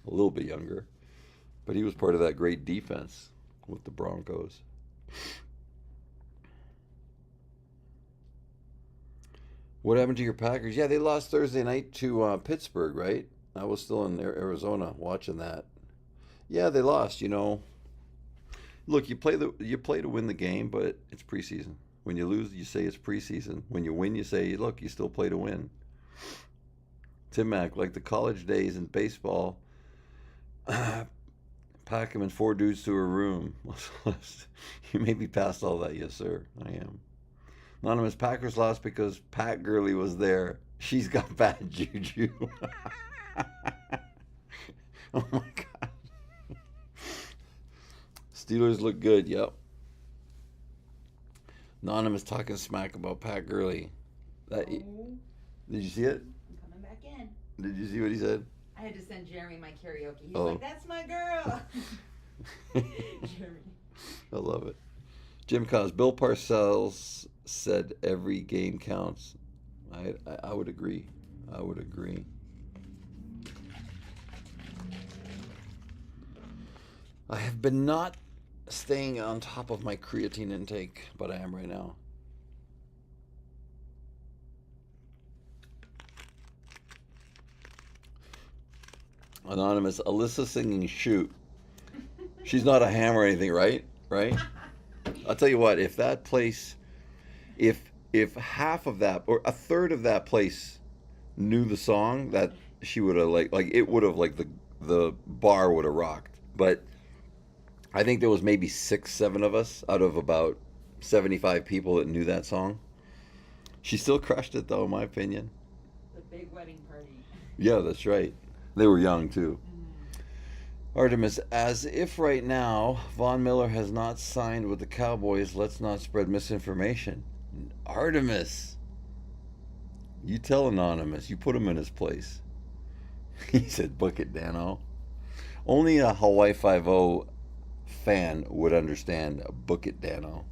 a little bit younger. But he was part of that great defense with the Broncos. What happened to your Packers? Yeah, they lost Thursday night to Pittsburgh, right? I was still in Arizona watching that. Yeah, they lost. Look, you play to win the game, but it's preseason. When you lose, you say it's preseason. When you win, you say, look, you still play to win. Tim Mack, like the college days in baseball, pack him in 4 dudes to a room. You may be past all that, yes, sir. I am. Anonymous, Packers lost because Pat Gurley was there. She's got bad juju. Oh my God. Steelers look good. Yep. Anonymous talking smack about Pat Gurley. That Oh, did you see it? I'm coming back in. Did you see what he said? I had to send Jeremy my karaoke. He's Oh. like, "That's my girl." Jeremy. I love it. Jim Cos. Bill Parcells said every game counts. I would agree. I would agree. I have been not staying on top of my creatine intake, but I am right now. Anonymous. Alyssa singing Shoot. She's not a ham or anything, right? Right? I'll tell you what, if that place, if half of that or a third of that place knew the song, that she would have like it would have like the bar would have rocked. But I think there was maybe 6-7 of us out of about 75 people that knew that song. She still crushed it though, in my opinion. The big wedding party. Yeah, that's right. They were young too. Artemis, as if right now Von Miller has not signed with the Cowboys, let's not spread misinformation. Artemis, you tell Anonymous, you put him in his place. He said, book it, Dano. Only a Hawaii Five-0 fan would understand. Book it, Dano.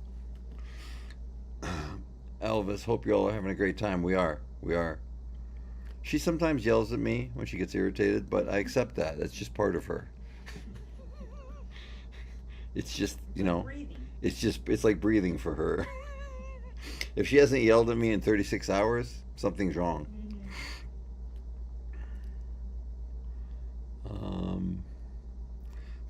Elvis, hope you all are having a great time. We are. She sometimes yells at me when she gets irritated, but I accept that. That's just part of her. It's just, Breathing. it's like breathing for her. If she hasn't yelled at me in 36 hours, something's wrong.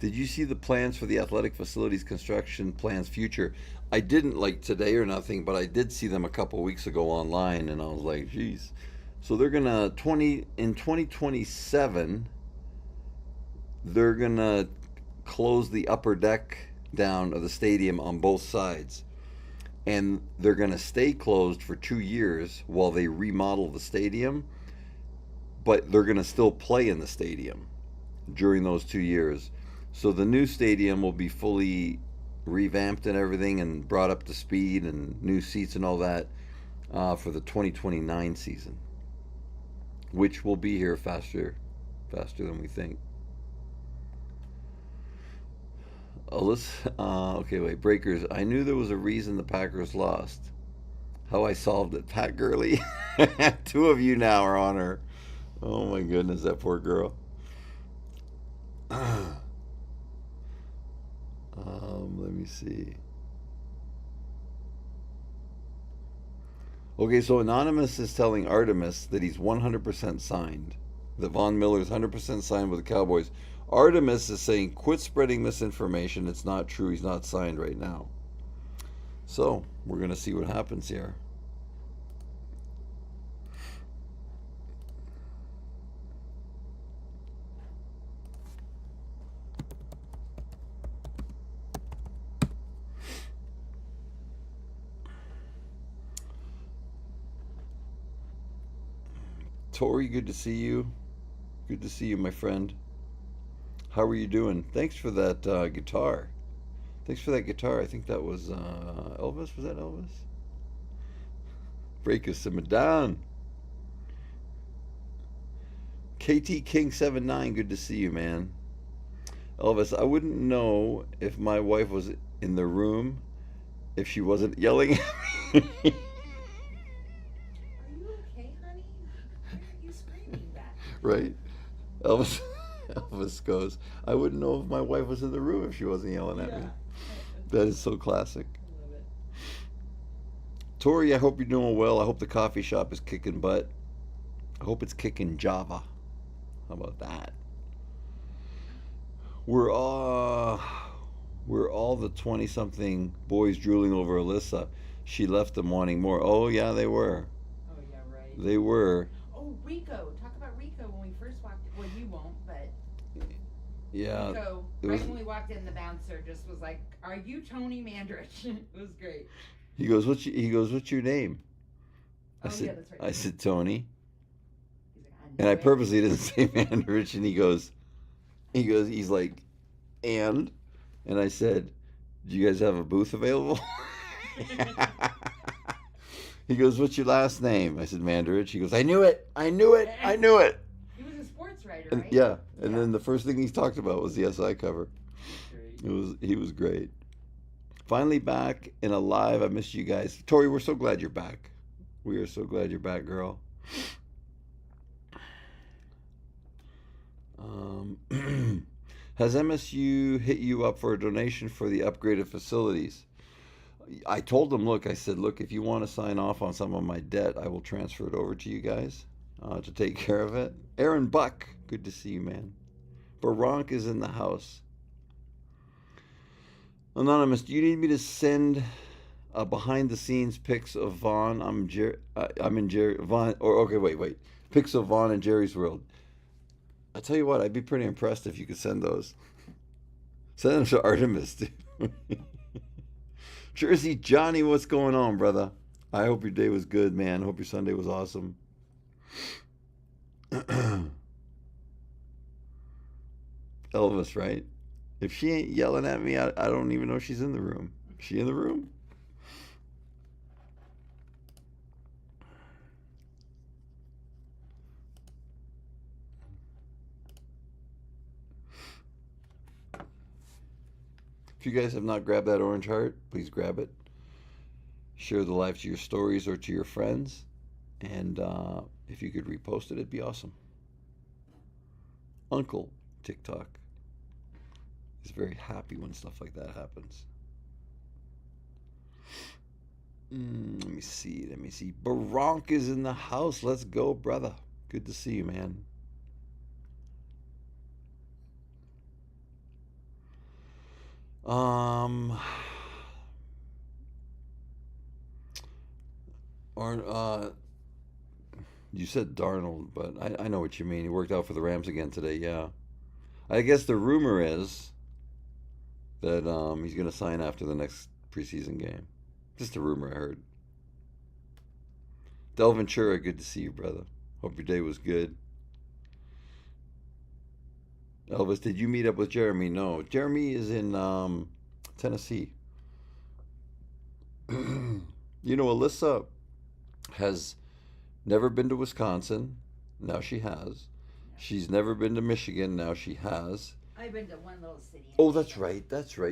Did you see the plans for the athletic facilities construction plans future? I didn't like today or nothing, but I did see them a couple weeks ago online, and I was like, geez. So they're gonna in 2027, they're gonna close the upper deck down of the stadium on both sides, and they're gonna stay closed for 2 years while they remodel the stadium. But they're gonna still play in the stadium during those 2 years. So the new stadium will be fully revamped and everything, and brought up to speed, and new seats and all that for the 2029 season, which will be here faster than we think. Alyssa, okay, wait. Breakers. I knew there was a reason the Packers lost. How I solved it. Pat Gurley. 2 of you now are on her. Oh my goodness, that poor girl. Let me see. Okay, so Anonymous is telling Artemis that he's 100% signed. That Von Miller is 100% signed with the Cowboys. Artemis is saying, quit spreading misinformation. It's not true. He's not signed right now. So, we're going to see what happens here. Tori, good to see you. Good to see you, my friend. How are you doing? Thanks for that guitar. Thanks for that guitar. I think that was Elvis. Was that Elvis? Break us some down. KT King 79. Good to see you, man. Elvis, I wouldn't know if my wife was in the room if she wasn't yelling at me. Are you okay, honey? Why are you screaming that? Right? Elvis goes, I wouldn't know if my wife was in the room if she wasn't yelling at me. That is so classic. I love it. Tori, I hope you're doing well. I hope the coffee shop is kicking butt. I hope it's kicking Java. How about that? We're all the 20-something boys drooling over Alyssa. She left them wanting more. Oh yeah, they were. Oh yeah, right. They were. Oh, Rico. Talk about Rico when we first walked in. Well, you won't, but Yeah. Rico, it right was- when we walked in, the bouncer just was like, "Are you Tony Mandarich?" It was great. He goes, what's your name? I Oh, said, yeah, that's right. I said, Tony. And I purposely didn't say Mandarich, and he's like, and I said, do you guys have a booth available? He goes, what's your last name? I said, Mandarich. He goes, I knew it. He was a sports writer, And, right? yeah. And then the first thing he talked about was the SI cover. He was great. Finally back and alive. I missed you guys. Tori, we're so glad you're back. We are so glad you're back, girl. Has MSU hit you up for a donation for the upgraded facilities? I told them, look, if you want to sign off on some of my debt, I will transfer it over to you guys to take care of it. Aaron Buck, good to see you, man. Baronk is in the house. Anonymous, do you need me to send behind the scenes pics of Vaughn? I'm in Jerry Vaughn. Or okay, wait. Pics of Vaughn and Jerry's World. I tell you what, I'd be pretty impressed if you could send those. Send them to Artemis, dude. Jersey Johnny, what's going on, brother? I hope your day was good, man. I hope your Sunday was awesome. Elvis, right? If she ain't yelling at me, I don't even know she's in the room. Is she in the room? If you guys have not grabbed that orange heart, please grab it. Share the live to your stories or to your friends. And if you could repost it, it'd be awesome. Uncle TikTok is very happy when stuff like that happens. Let me see. Baronk is in the house. Let's go, brother. Good to see you, man. You said Darnold, but I know what you mean. He worked out for the Rams again today, yeah. I guess the rumor is that he's going to sign after the next preseason game. Just a rumor I heard. Del Ventura, good to see you, brother. Hope your day was good. Elvis, did you meet up with Jeremy? No. Jeremy is in Tennessee. You know, Alyssa has never been to Wisconsin. Now she has. She's never been to Michigan. Now she has. I've been to one little city. Oh, that's right.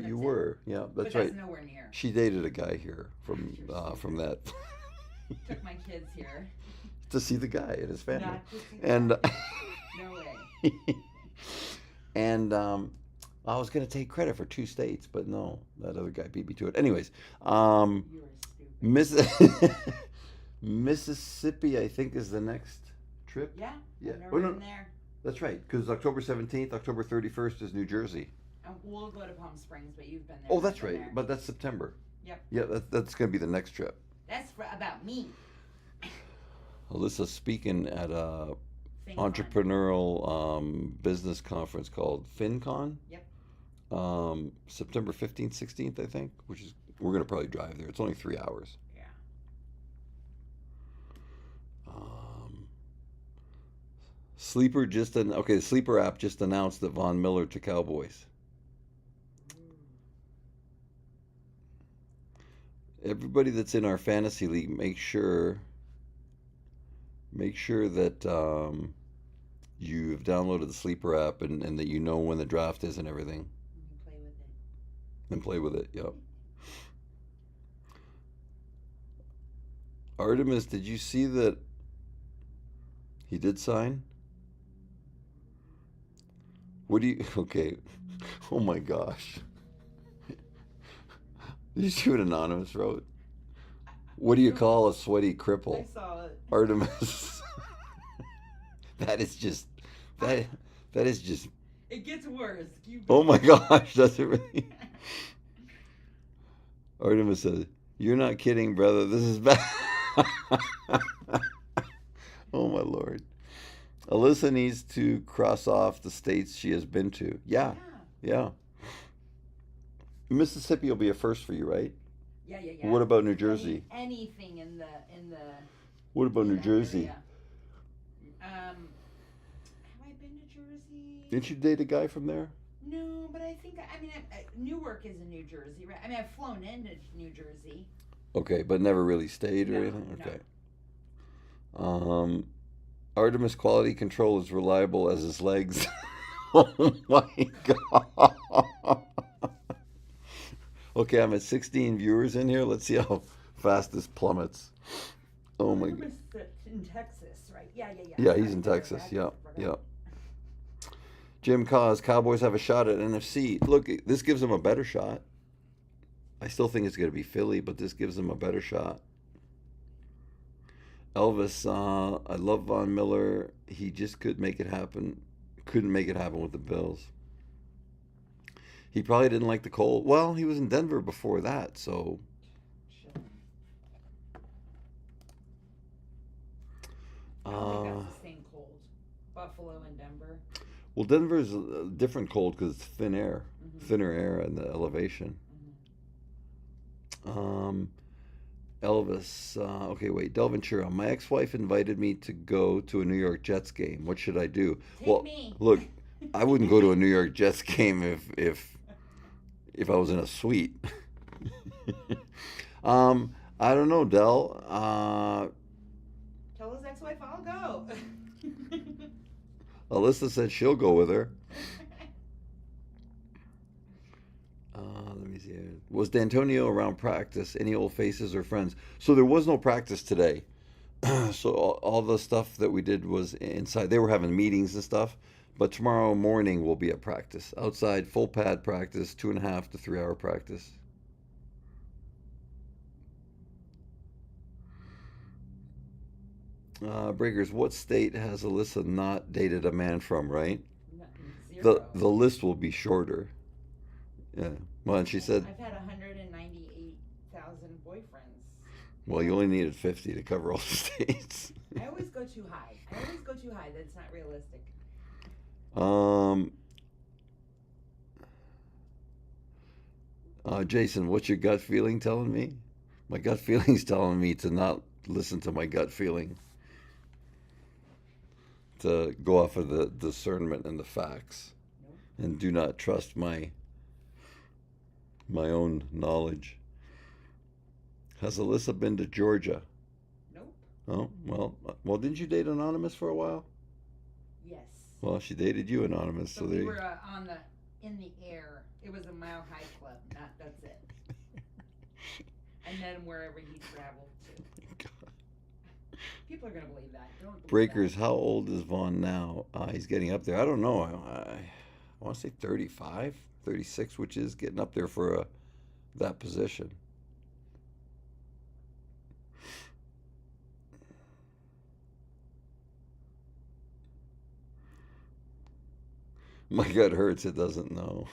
You were. Yeah, that's right. That's nowhere near. She dated a guy here from that. Took my kids here. To see the guy and his family. Not to see And no way. and I was gonna take credit for 2 states, but no, that other guy beat me to it. Anyways, You were stupid. Mississippi, I think, is the next trip. Yeah. Yeah. I've never been there. That's right, because October 17th, October 31st is New Jersey. We'll go to Palm Springs, but you've been there. Oh, that's I've been right, there. but that's September. Yep. Yeah, that's gonna be the next trip. That's about me. Alyssa's speaking at a FinCon. entrepreneurial business conference called FinCon. Yep. September 15th, 16th, I think, which is, we're going to probably drive there. It's only 3 hours. Yeah. The Sleeper app just announced that Von Miller to Cowboys. Everybody that's in our fantasy league, make sure that you've downloaded the Sleeper app and that you know when the draft is and everything. You can play with it. And play with it, yep. Artemis, did you see that he did sign? Okay. Oh my gosh. Did you see what Anonymous wrote? What do you call a sweaty cripple? I saw it. Artemis. That is just. It gets worse. Oh my gosh, does it really? Artemis says, "You're not kidding, brother. This is bad." Oh my Lord. Alyssa needs to cross off the states she has been to. Yeah. Mississippi will be a first for you, right? Yeah. What about New Jersey? Anything in the. What about New Jersey? Area. Didn't you date a guy from there? No, but I think Newark is in New Jersey, right? I mean, I've flown into New Jersey. Okay, but never really stayed or No, anything? no. Okay. Artemis quality control is reliable as his legs. Oh my god. Okay, I'm at 16 viewers in here. Let's see how fast this plummets. Oh my god. In Texas, right? Yeah. Yeah, he's in Texas. Yeah, yeah. Jim Cause, Cowboys have a shot at NFC. Look, this gives them a better shot. I still think it's going to be Philly, but this gives them a better shot. Elvis, I love Von Miller. He just couldn't make it happen with the Bills. He probably didn't like the cold. Well, he was in Denver before that, so. I don't think that's the same cold. Buffalo and Denver. Well, Denver's a different cold because it's thinner air and the elevation. Elvis, okay, wait, Del Ventura. My ex-wife invited me to go to a New York Jets game. What should I do? Take me. Look, I wouldn't go to a New York Jets game if I was in a suite. I don't know, Del. Tell his ex-wife I'll go. Alyssa said she'll go with her. Let me see. Was D'Antonio around practice? Any old faces or friends? So there was no practice today. So all the stuff that we did was inside. They were having meetings and stuff. But tomorrow morning we'll be at practice. Outside, full pad practice, 2.5 to 3 hour practice. Breakers, what state has Alyssa not dated a man from, right? Zero. The list will be shorter. Yeah. Well, and she said, I've had 198,000 boyfriends. Well, you only needed 50 to cover all the states. I always go too high. That's not realistic. Jason, what's your gut feeling telling me? My gut feeling's telling me to not listen to my gut feeling. To go off of the discernment and the facts. Nope. And do not trust my own knowledge. Has Alyssa been to Georgia? Nope. Oh, well, didn't you date Anonymous for a while? Yes. Well, she dated you, Anonymous. So we were in the air. It was a Mile High Club. That's it. And then wherever he traveled to. God. People are gonna believe that. Don't believe Breakers, that. how old is Vaughn now? He's getting up there. I don't know. I want to say 35, 36, which is getting up there for that position. My gut hurts. It doesn't know.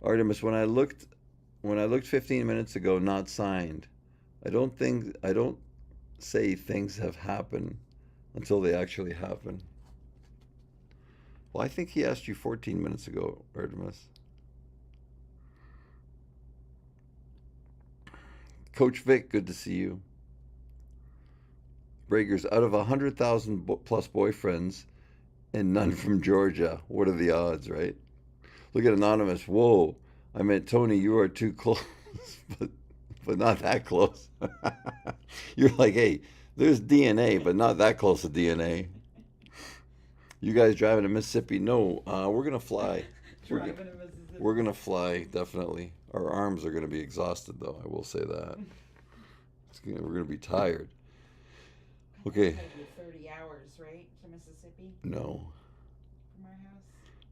Artemis, when I looked 15 minutes ago, not signed. I don't say things have happened until they actually happen. Well, I think he asked you 14 minutes ago, Artemis. Coach Vic, good to see you. Breakers, out of 100,000 plus boyfriends and none from Georgia, what are the odds, right? Look at Anonymous. Whoa, I meant Tony, you are too close, but not that close. You're like, hey, there's DNA, but not that close to DNA. You guys driving to Mississippi? No, we're gonna fly. We're gonna fly, definitely. Our arms are gonna be exhausted, though. I will say that. We're gonna be tired. Okay. It's gonna be 30 hours, right, to Mississippi? No. From our house.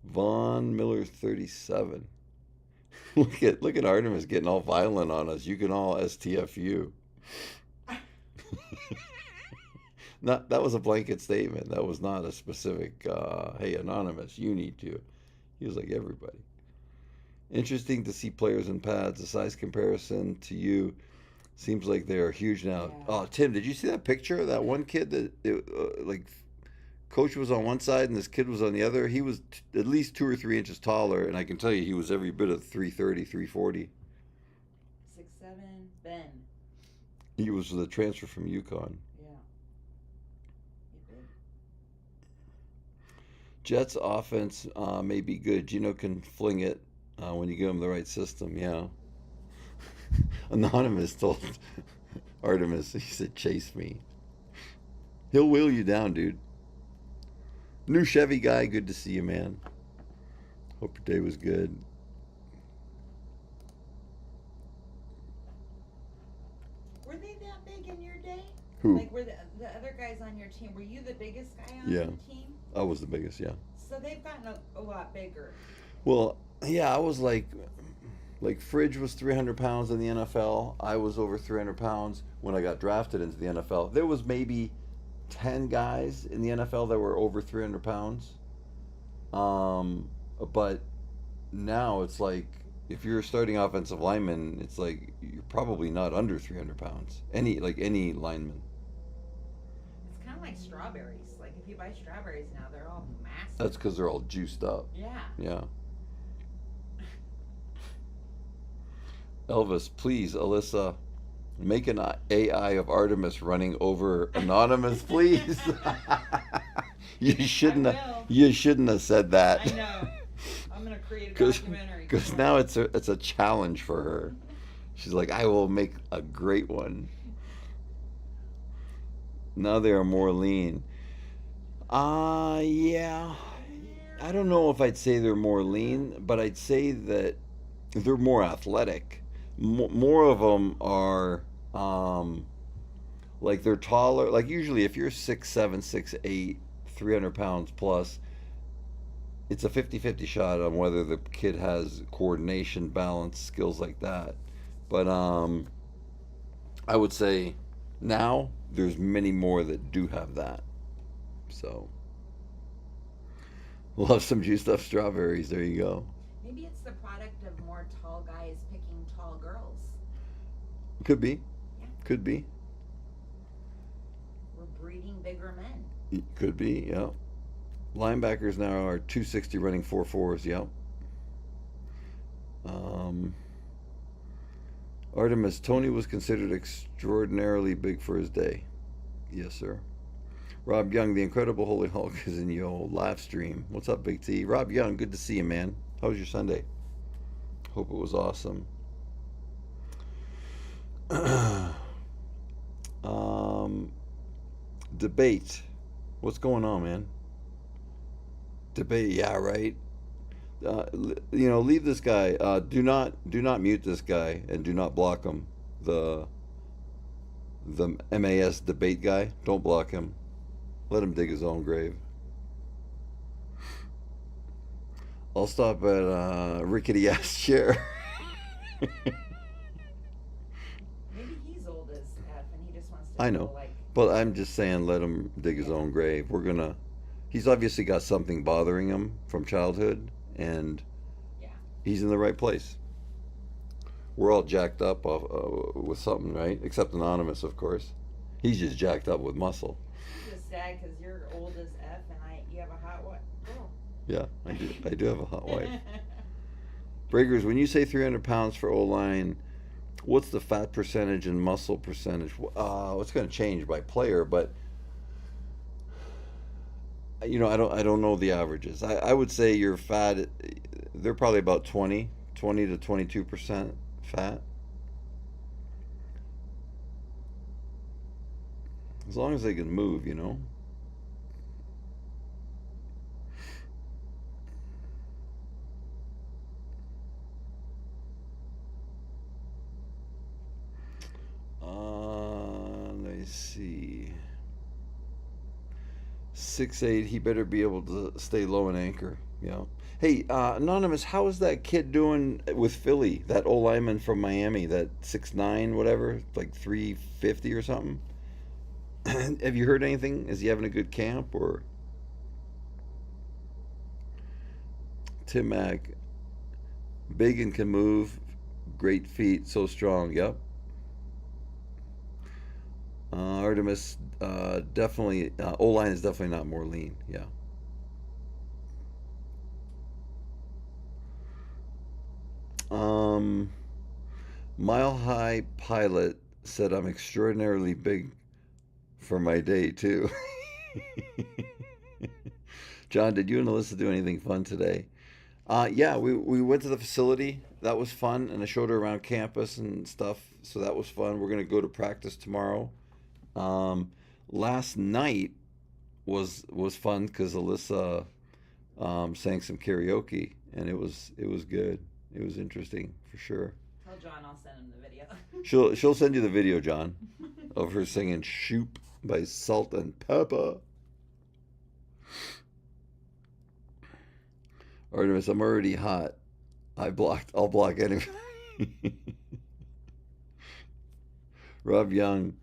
Von Miller's 37. Look at Artemis getting all violent on us. You can all STFU. That was a blanket statement. That was not a specific, hey, Anonymous, you need to. He was like, everybody. Interesting to see players in pads. The size comparison to you seems like they are huge now. Yeah. Oh, Tim, did you see that picture of that one kid that, like, coach was on one side and this kid was on the other? He was at least 2 or 3 inches taller, and I can tell you he was every bit of 330, 340. 6'7", Ben. He was the transfer from UConn. Yeah. Jets offense may be good. Gino can fling it when you give him the right system. Yeah. Anonymous told Artemis, he said, chase me. He'll wheel you down, dude. New Chevy guy, good to see you, man. Hope your day was good. Were they that big in your day? Who? Like, were the other guys on your team, were you the biggest guy on Yeah. the team? I was the biggest, yeah. So they've gotten a lot bigger. Well, yeah, I was like Fridge was 300 pounds in the NFL. I was over 300 pounds when I got drafted into the NFL. There was maybe 10 guys in the NFL that were over 300 pounds. But now it's like, if you're a starting offensive lineman, it's like you're probably not under 300 pounds. Any lineman. It's kind of like strawberries. Like, if you buy strawberries now, they're all massive. That's because they're all juiced up. Yeah. Yeah. Elvis, please, Alyssa, make an AI of Artemis running over Anonymous, please. You shouldn't have said that. I know. I'm gonna create a documentary. Because now it's a challenge for her. She's like, I will make a great one. Now they are more lean. Yeah. I don't know if I'd say they're more lean, but I'd say that they're more athletic. More of them are like they're taller. Like usually if you're 6'7", 6'8", 300 pounds plus, it's a 50-50 shot on whether the kid has coordination, balance, skills like that. But I would say now there's many more that do have that. So we'll have some juiced up strawberries. There you go. Maybe it's the product of more tall guys picking tall girls. Could be. Yeah. Could be. We're breeding bigger men. Could be, yeah. Linebackers now are 260 running 4.4s, yeah. Artemis, Tony was considered extraordinarily big for his day. Yes, sir. Rob Young, the Incredible Holy Hulk is in your live stream. What's up, Big T? Rob Young, good to see you, man. How was your Sunday? Hope it was awesome. Debate. What's going on, man? Debate, yeah, right. Leave this guy. Do not mute this guy, and do not block him. The MAS debate guy. Don't block him. Let him dig his own grave. I'll stop at a rickety ass chair. Maybe he's old as F and he just wants to I know. feel like... But I'm just saying, let him dig his own grave. He's obviously got something bothering him from childhood, and Yeah. he's in the right place. We're all jacked up with something, right? Except Anonymous, of course. He's just jacked up with muscle. I'm just sad because you're old as F and you have a hot girl. Yeah, I do have a hot wife. Breakers, when you say 300 pounds for O-line, what's the fat percentage and muscle percentage? It's going to change by player, but I don't know the averages. I would say your fat, they're probably about 20 to 22% fat. As long as they can move, Let me see. 6'8", he better be able to stay low and anchor. Yeah. Hey, Anonymous, how is that kid doing with Philly? That old lineman from Miami, that 6'9", whatever, like 350 or something? Have you heard anything? Is he having a good camp or? Tim Mack, big and can move, great feet, so strong. Yep. Artemis, definitely. O-line is definitely not more lean. Yeah. Mile High Pilot said I'm extraordinarily big for my day too. John, did you and Alyssa do anything fun today? Yeah, we went to the facility. That was fun, and I showed her around campus and stuff. So that was fun. We're gonna go to practice tomorrow. Um, Last night was fun because Alyssa sang some karaoke, and it was good. It was interesting for sure. Tell John I'll send him the video. She'll send you the video, John, of her singing "Shoop" by Salt and Pepper. Artemis, I'm already hot. I'll block anyway. Rob Young,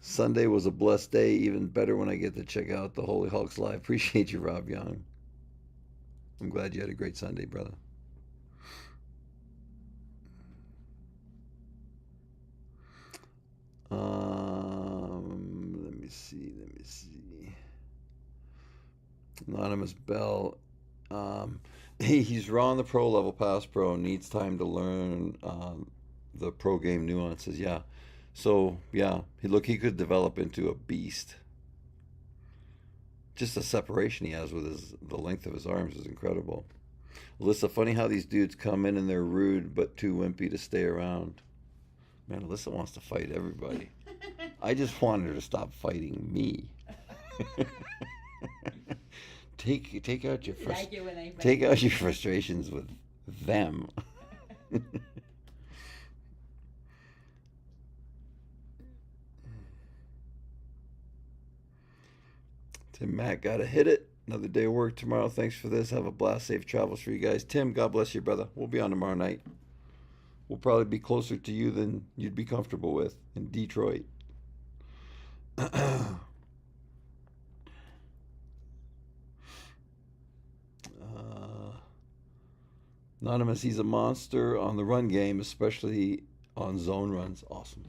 Sunday was a blessed day. Even better when I get to check out the Holy Hulks live. Appreciate you, Rob Young. I'm glad you had a great Sunday, brother. Let me see. Anonymous Bell. He's raw on the pro level, pass pro, needs time to learn the pro game nuances. Yeah. So, yeah, he could develop into a beast. Just the separation he has with the length of his arms is incredible. Alyssa, funny how these dudes come in and they're rude but too wimpy to stay around. Man, Alyssa wants to fight everybody. I just want her to stop fighting me. Take out your take out your frustrations with them. Tim Matt, gotta hit it. Another day of work tomorrow. Thanks for this. Have a blast. Safe travels for you guys. Tim, God bless you, brother. We'll be on tomorrow night. We'll probably be closer to you than you'd be comfortable with in Detroit. Anonymous, he's a monster on the run game, especially on zone runs. Awesome.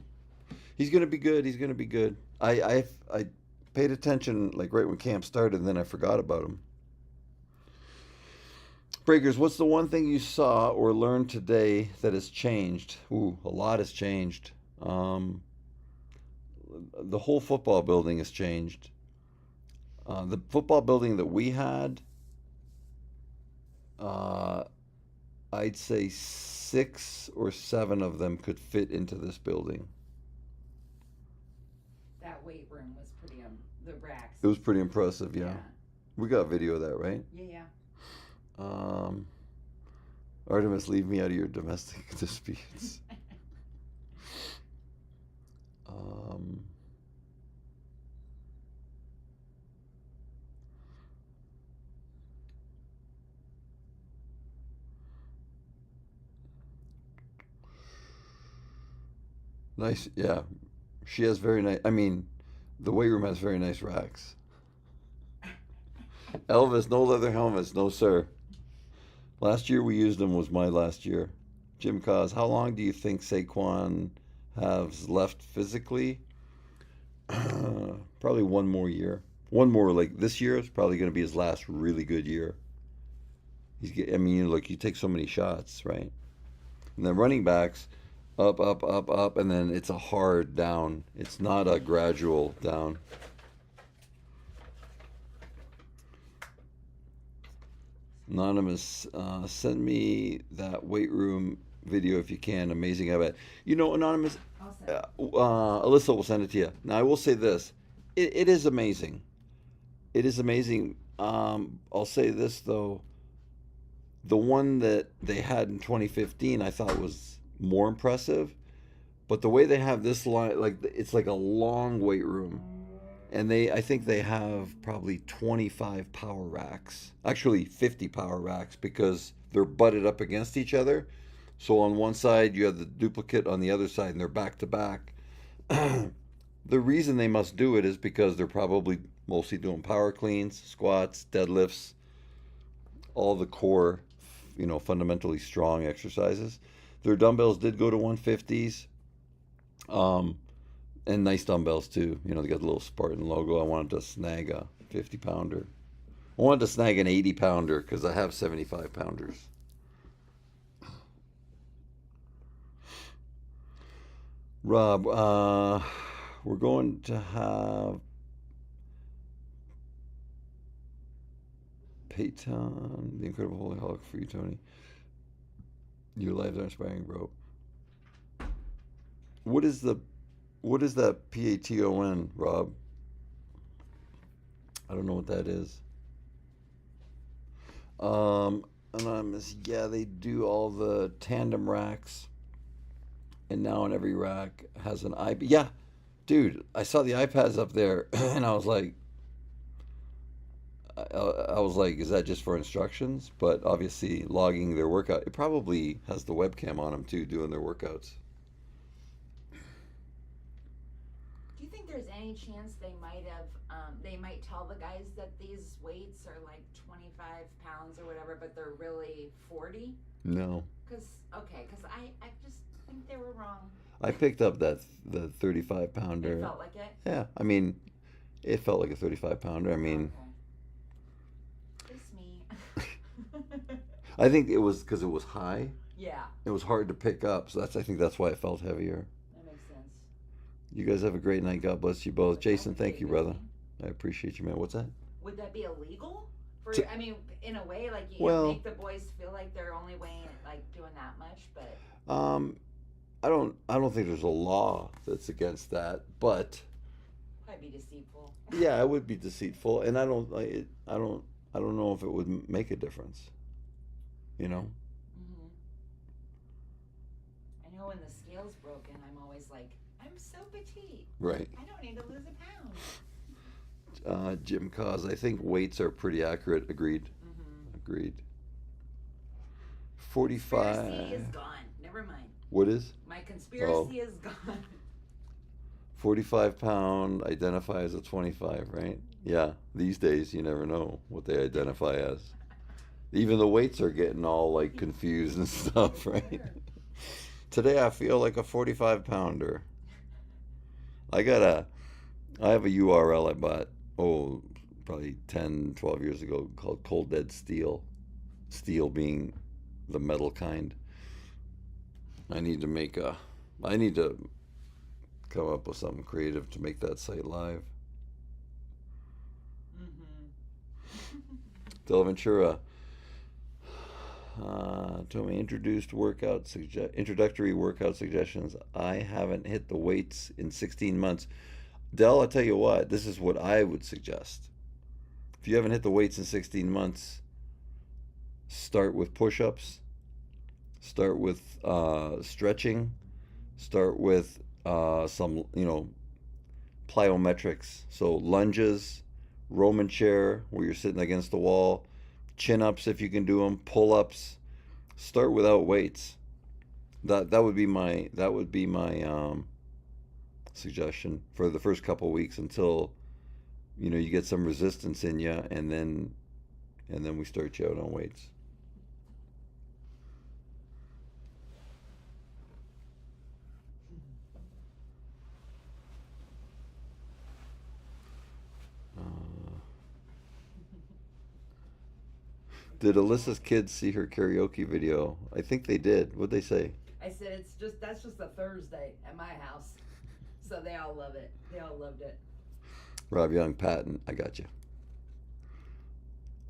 He's gonna be good. He's gonna be good. I paid attention like right when camp started, and then I forgot about him. Breakers, what's the one thing you saw or learned today that has changed? Ooh, a lot has changed. The whole football building has changed. The football building that we had, I'd say 6 or 7 of them could fit into this building. That weight room was pretty, the racks. It was pretty impressive, yeah. We got video of that, right? Yeah. Artemis, leave me out of your domestic disputes. Nice, yeah. She has very nice, I mean, the weight room has very nice racks. Elvis, no leather helmets, no sir. Last year we used them, was my last year. Jim Cos, how long do you think Saquon has left physically? Probably one more year. One more, like this year is probably going to be his last really good year. I mean, look, you take so many shots, right? And then running backs, up, and then it's a hard down. It's not a gradual down. Anonymous, send me that weight room video if you can. Amazing, I bet. You know, Anonymous, Alyssa will send it to you. Now, I will say this. It is amazing. It is amazing. I'll say this, though. The one that they had in 2015, I thought was more impressive. But the way they have this line, like it's like a long weight room. And I think they have probably 25 power racks. Actually, 50 power racks because they're butted up against each other. So on one side, you have the duplicate, on the other side, and they're back to back. The reason they must do it is because they're probably mostly doing power cleans, squats, deadlifts, all the core, fundamentally strong exercises. Their dumbbells did go to 150s. And nice dumbbells too. They got the little Spartan logo. I wanted to snag a 50-pounder. I wanted to snag an 80-pounder because I have 75-pounders. Rob, we're going to have Peyton, the Incredible Holy Hulk for you, Tony. Your lives are inspiring, bro. What is that PATON, Rob? I don't know what that is. Anonymous, yeah, they do all the tandem racks, and now in every rack has an iPad. Yeah, dude, I saw the iPads up there, and I was like, is that just for instructions? But obviously, logging their workout. It probably has the webcam on them too, doing their workouts. Do you think there's any chance they might tell the guys that these weights are like 25 pounds or whatever, but they're really 40? No. Cause I just think they were wrong. I picked up the 35 pounder. It felt like it? Yeah, I mean, it felt like a 35 pounder. I mean, okay. It's me. I think it was because it was high. Yeah. It was hard to pick up, so I think that's why it felt heavier. That makes sense. You guys have a great night. God bless you both. Jason, thank you, brother. I appreciate you, man. What's that? Would that be illegal? I mean, in a way, like you make the boys feel like they're only weighing like doing that much, but. I don't think there's a law that's against that, but. Probably be deceitful. Yeah, it would be deceitful, and I don't know if it would make a difference. You know. Mm-hmm. I know when the scale's broken, I'm always like, I'm so petite. Right. I don't need to lose a pound. Jim Cause, I think weights are pretty accurate. Agreed. Mm-hmm. Agreed. 45. Conspiracy is gone. Never mind. What is? My conspiracy is gone. 45 pound, identify as a 25, right? Yeah. These days, you never know what they identify as. Even the weights are getting all like confused and stuff, right? Today I feel like a 45 pounder. I have a URL I bought, probably 10, 12 years ago called Cold Dead Steel. Steel being the metal kind. I need to come up with something creative to make that site live. Mm-hmm. Del Ventura told me introductory workout suggestions. I haven't hit the weights in 16 months. Del, I'll tell you what, this is what I would suggest. If you haven't hit the weights in 16 months, start with push-ups, start with stretching, start with some, plyometrics. So lunges, Roman chair where you're sitting against the wall, chin-ups if you can do them, pull-ups. Start without weights. That would be my suggestion for the first couple of weeks until you get some resistance in you, and then we start you out on weights. Did Alyssa's kids see her karaoke video? I think they did. What'd they say? I said that's just a Thursday at my house, so they all love it. They all loved it. Rob Young, patent. I got you.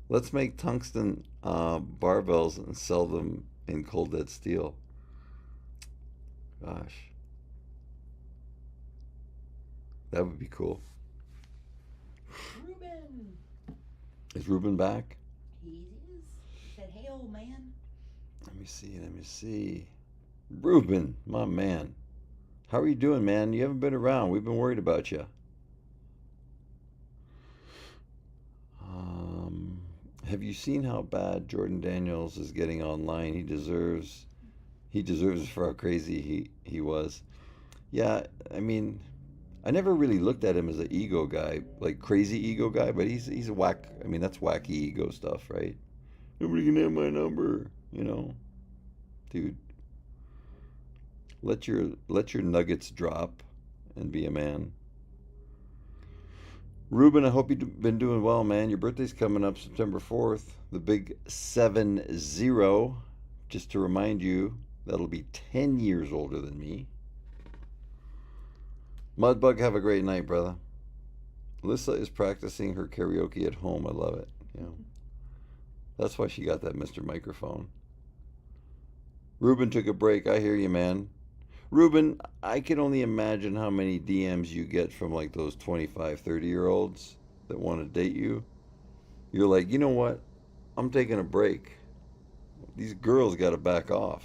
Let's make tungsten barbells and sell them in Cold Dead Steel. Gosh, that would be cool. Ruben. Is Ruben back? He is. He said, "Hey, old man." Let me see. Ruben, my man. How are you doing, man? You haven't been around. We've been worried about you. Have you seen how bad Jordan Daniels is getting online? He deserves it for how crazy he was. Yeah, I mean, I never really looked at him as an ego guy, like crazy ego guy, but he's a whack. I mean, that's wacky ego stuff, right? Nobody can have my number, dude. Let your nuggets drop and be a man. Ruben, I hope you've been doing well, man. Your birthday's coming up September 4th, the big 7-0. Just to remind you, that'll be 10 years older than me. Mudbug, have a great night, brother. Alyssa is practicing her karaoke at home. I love it. That's why she got that Mr. Microphone. Ruben took a break. I hear you, man. Ruben, I can only imagine how many DMs you get from like those 25, 30-year-olds that want to date you. You're like, you know what? I'm taking a break. These girls got to back off.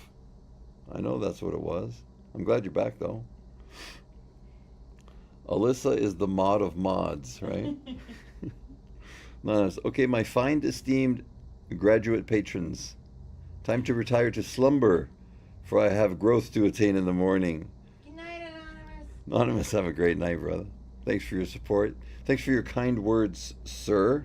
I know that's what it was. I'm glad you're back, though. Alyssa is the mod of mods, right? Nice. Okay, my fine esteemed graduate patrons. Time to retire to slumber, for I have growth to attain in the morning. Good night, Anonymous. Anonymous, have a great night, brother. Thanks for your support. Thanks for your kind words, sir.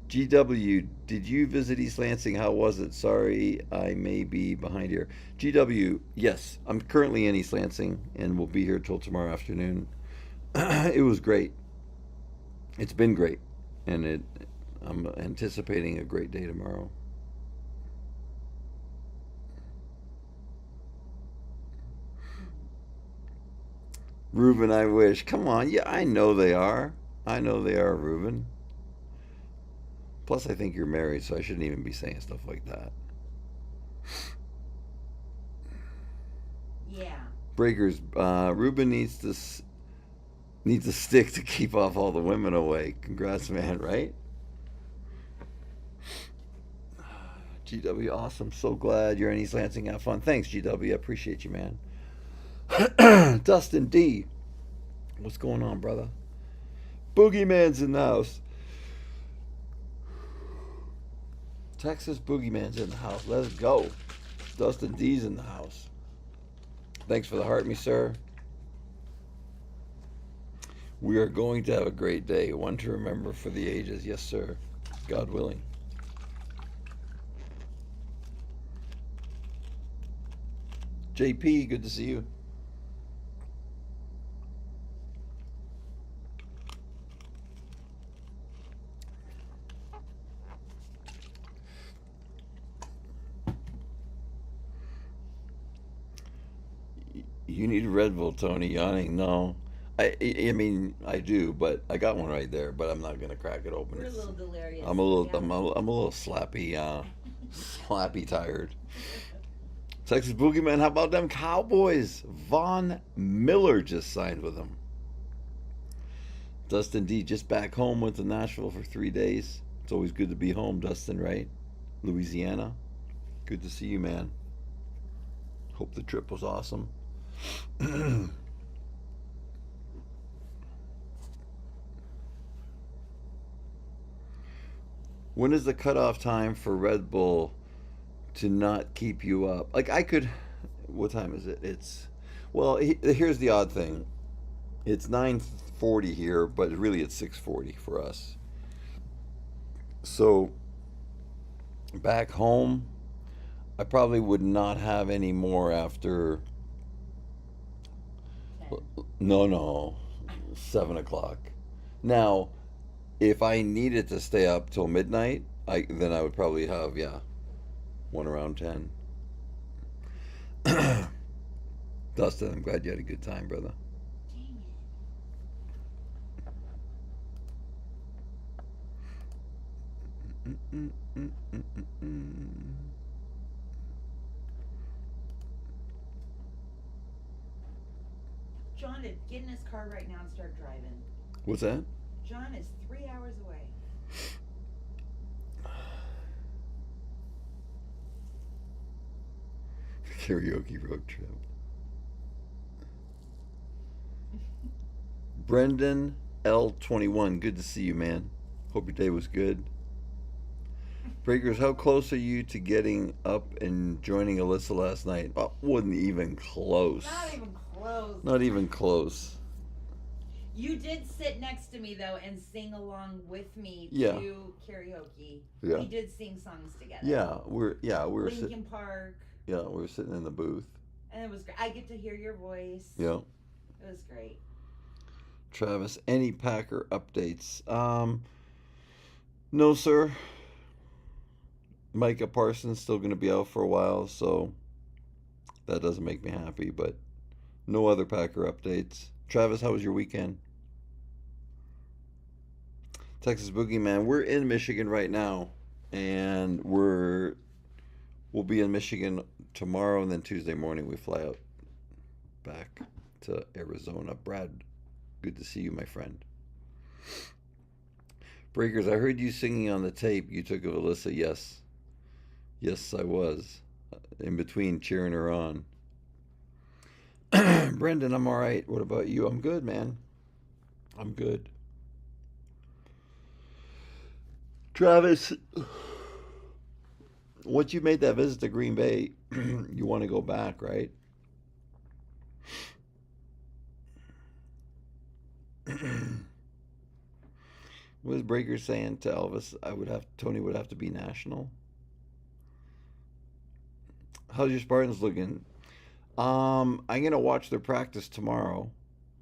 GW, did you visit East Lansing? How was it? Sorry, I may be behind here. GW, yes, I'm currently in East Lansing and will be here till tomorrow afternoon. It was great. It's been great, and I'm anticipating a great day tomorrow. Reuben, I wish. Come on. Yeah, I know they are. I know they are, Reuben. Plus, I think you're married, so I shouldn't even be saying stuff like that. Yeah. Breakers, Reuben needs a stick to keep off all the women away. Congrats, man, right? GW, awesome. So glad you're in East Lansing. Have fun. Thanks, GW. I appreciate you, man. Dustin D. What's going on, brother? Boogeyman's in the house. Texas Boogeyman's in the house. Let's go. Dustin D's in the house. Thanks for the heart, me sir. We are going to have a great day. One to remember for the ages. Yes, sir. God willing. JP, good to see you. You need a Red Bull, Tony. Yawning? No. I mean, I do, but I got one right there. But I'm not gonna crack it open. We're a little delirious. I'm a little, Yeah. I'm a little slappy, slappy tired. Texas Boogeyman, how about them Cowboys? Von Miller just signed with them. Dustin D just back home, went to Nashville for 3 days. It's always good to be home, Dustin, right? Louisiana. Good to see you, man. Hope the trip was awesome. When is the cutoff time for Red Bull to not keep you up? Like I could, what time is it? Here's the odd thing. It's 9:40 here, but really it's 6:40 for us. So back home, I probably would not have any more after. 10. No, 7 o'clock. Now, if I needed to stay up till midnight, then I would probably have one around 10. Dustin, I'm glad you had a good time, brother. John, get in his car right now and start driving. What's that? John is 3 hours away. Karaoke road trip. Brendan L21, good to see you, man. Hope your day was good. Breakers, how close are you to getting up and joining Alyssa last night? Oh, wasn't even close. Not even close. Not even close. You did sit next to me though and sing along with me Yeah. to karaoke. Yeah. We did sing songs together. Yeah, we were Lincoln Park. Yeah, we were sitting in the booth. And it was great. I get to hear your voice. Yeah. It was great. Travis, any Packer updates? No, sir. Micah Parsons still going to be out for a while, so that doesn't make me happy, but no other Packer updates. Travis, how was your weekend? Texas Boogeyman. We're in Michigan right now, and we'll be in Michigan tomorrow, and then Tuesday morning we fly out back to Arizona. Brad, good to see you, my friend. Breakers, I heard you singing on the tape you took of Alyssa. Yes. Yes, I was. In between cheering her on. Brendan, I'm all right. What about you? I'm good, man. I'm good. Travis, once you made that visit to Green Bay, you want to go back, right? What is Breaker saying to Elvis? Tony would have to be national. How's your Spartans looking? I'm gonna watch their practice tomorrow.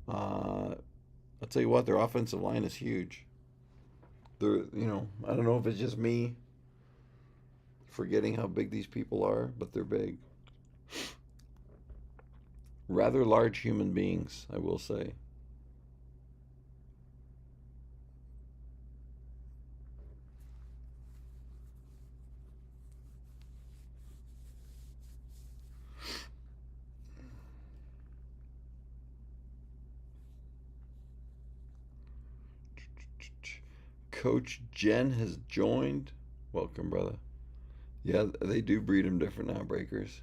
I'll tell you what, their offensive line is huge. I don't know if it's just me forgetting how big these people are, but they're big. Rather large human beings, I will say. Coach Jen has joined. Welcome, brother. Yeah, they do breed them different now, Breakers.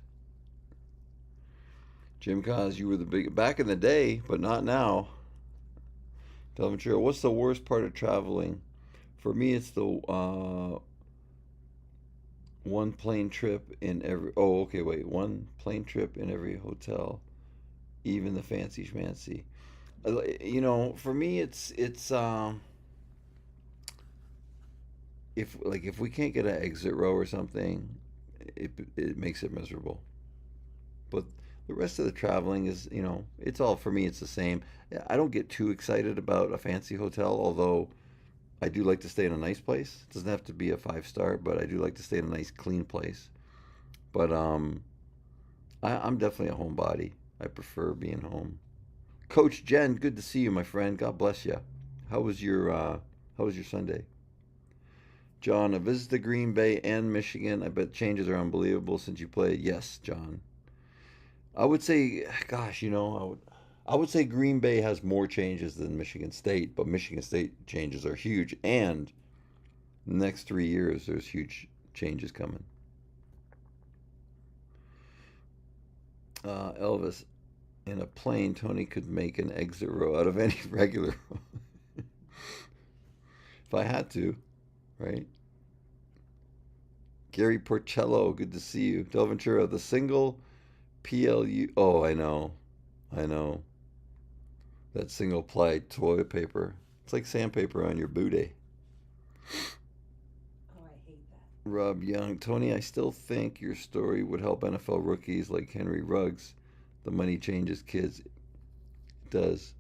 Jim Cos, you were the big back in the day, but not now. Delvin Trio, what's the worst part of traveling? For me, it's the one plane trip in every. Oh, okay, wait. One plane trip in every hotel, even the fancy schmancy. For me, it's if we can't get an exit row or something, it makes it miserable. But the rest of the traveling is, it's all for me. It's the same. Yeah, I don't get too excited about a fancy hotel, although I do like to stay in a nice place. It doesn't have to be a 5 star, but I do like to stay in a nice, clean place. But I'm definitely a homebody. I prefer being home. Coach Jen, good to see you, my friend. God bless you. How was your Sunday? John, a visit to Green Bay and Michigan. I bet changes are unbelievable since you played. Yes, John. I would say, gosh, I would say Green Bay has more changes than Michigan State, but Michigan State changes are huge, and the next 3 years there's huge changes coming. Elvis, in a plane, Tony could make an exit row out of any regular row if I had to, right? Gary Porcello, good to see you. Del Ventura, the single PLU. Oh, I know. That single ply toilet paper. It's like sandpaper on your booty. Oh, I hate that. Rob Young, Tony, I still think your story would help NFL rookies like Henry Ruggs. The money changes kids. It does.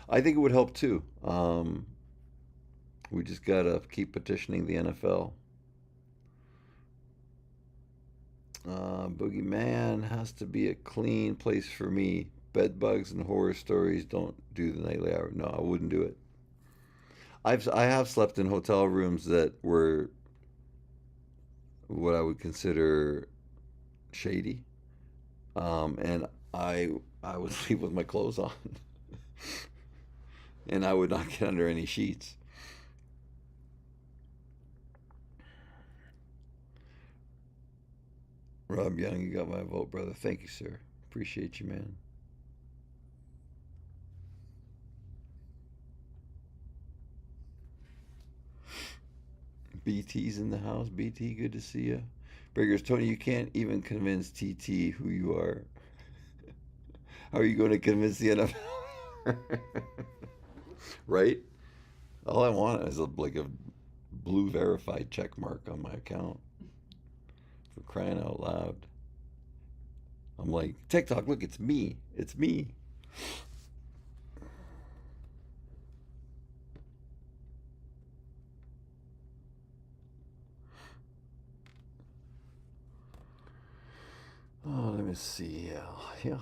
I think it would help too. We just gotta keep petitioning the NFL. Boogeyman has to be a clean place for me. Bed bugs and horror stories don't do the nightly hour. No, I wouldn't do it. I have slept in hotel rooms that were what I would consider shady, and I would sleep with my clothes on, and I would not get under any sheets. Rob Young, you got my vote, brother. Thank you, sir. Appreciate you, man. BT's in the house. BT, good to see you. Briggers, Tony, you can't even convince TT who you are. How are you going to convince the NFL? Right? All I want is like a blue verified check mark on my account. For crying out loud. I'm like, TikTok, look, it's me. It's me. Oh, let me see. Yeah.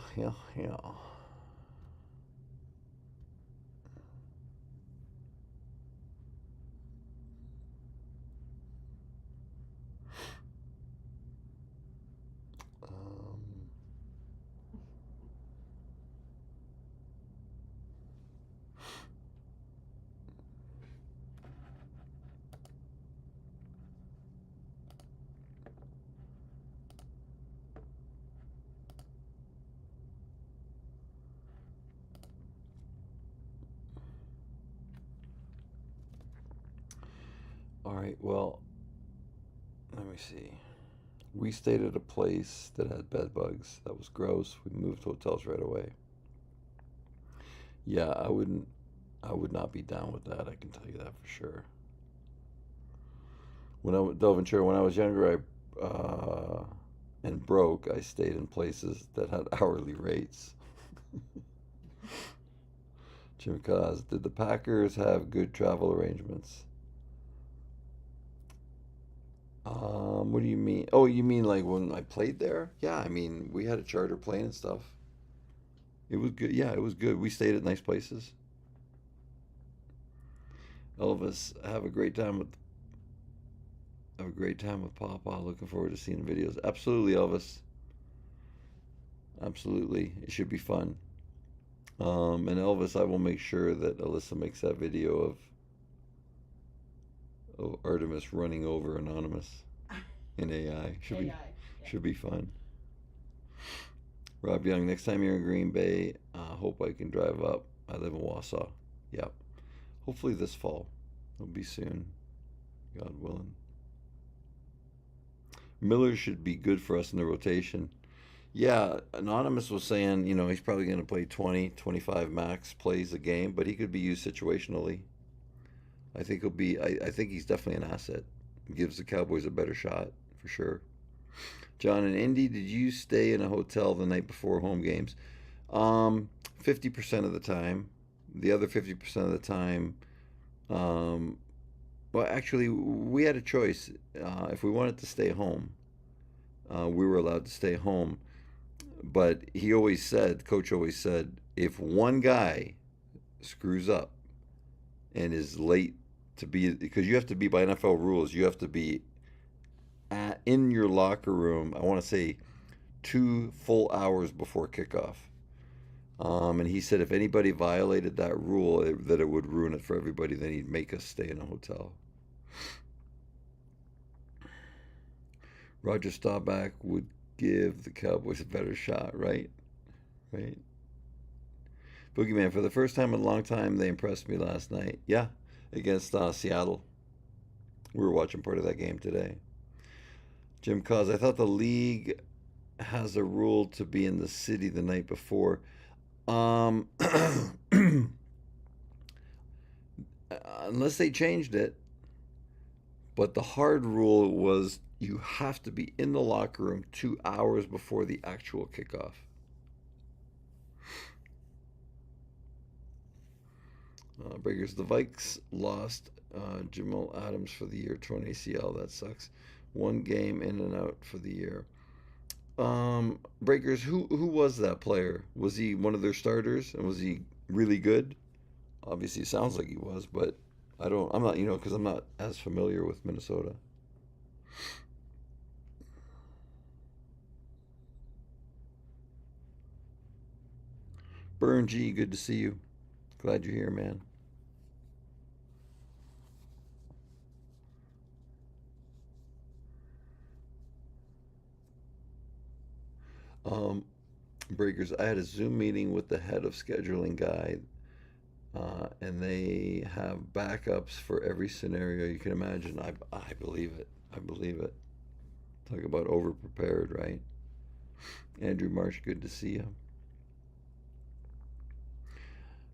All right, well, let me see. We stayed at a place that had bed bugs. That was gross. We moved hotels right away. Yeah, I would not be down with that. I can tell you that for sure. Delventure, when I was younger, and broke, I stayed in places that had hourly rates. Jim Cos, did the Packers have good travel arrangements? What do you mean? Oh, you mean like when I played there? Yeah, I mean we had a charter plane and stuff. It was good. Yeah, it was good. We stayed at nice places. Elvis, have a great time with Papa. Looking forward to seeing the videos. Absolutely, Elvis. Absolutely, it should be fun. And Elvis, I will make sure that Alyssa makes that video of Artemis running over Anonymous in AI. AI. Yeah. Should be fun. Rob Young, next time you're in Green Bay, hope I can drive up. I live in Wausau. Yep. Hopefully this fall. It'll be soon, God willing. Miller should be good for us in the rotation. Yeah, Anonymous was saying, he's probably going to play 20, 25 max plays a game, but he could be used situationally. I think he's definitely an asset. Gives the Cowboys a better shot, for sure. John and Indy, did you stay in a hotel the night before home games? 50% of the time. The other 50% of the time, well, actually, we had a choice. If we wanted to stay home, we were allowed to stay home. But Coach always said, if one guy screws up and is late to be, because you have to be, by NFL rules, you have to be in your locker room, I want to say 2 full hours before kickoff. And he said if anybody violated that rule, that it would ruin it for everybody, then he'd make us stay in a hotel. Roger Staubach would give the Cowboys a better shot, right? Right. Boogeyman, for the first time in a long time, they impressed me last night. Yeah, against Seattle. We were watching part of that game today. Jim Cos, I thought the league has a rule to be in the city the night before. Unless they changed it. But the hard rule was you have to be in the locker room 2 hours before the actual kickoff. Breakers, the Vikes lost Jamal Adams for the year, torn ACL. That sucks. One game in and out for the year. Breakers, who was that player? Was he one of their starters, and was he really good? Obviously, it sounds like he was, but I'm not, because I'm not as familiar with Minnesota. Burn G, good to see you. Glad you're here, man. Breakers, I had a Zoom meeting with the head of scheduling guy, and they have backups for every scenario you can imagine. I believe it. I believe it. Talk about over prepared, right? Andrew Marsh, good to see you.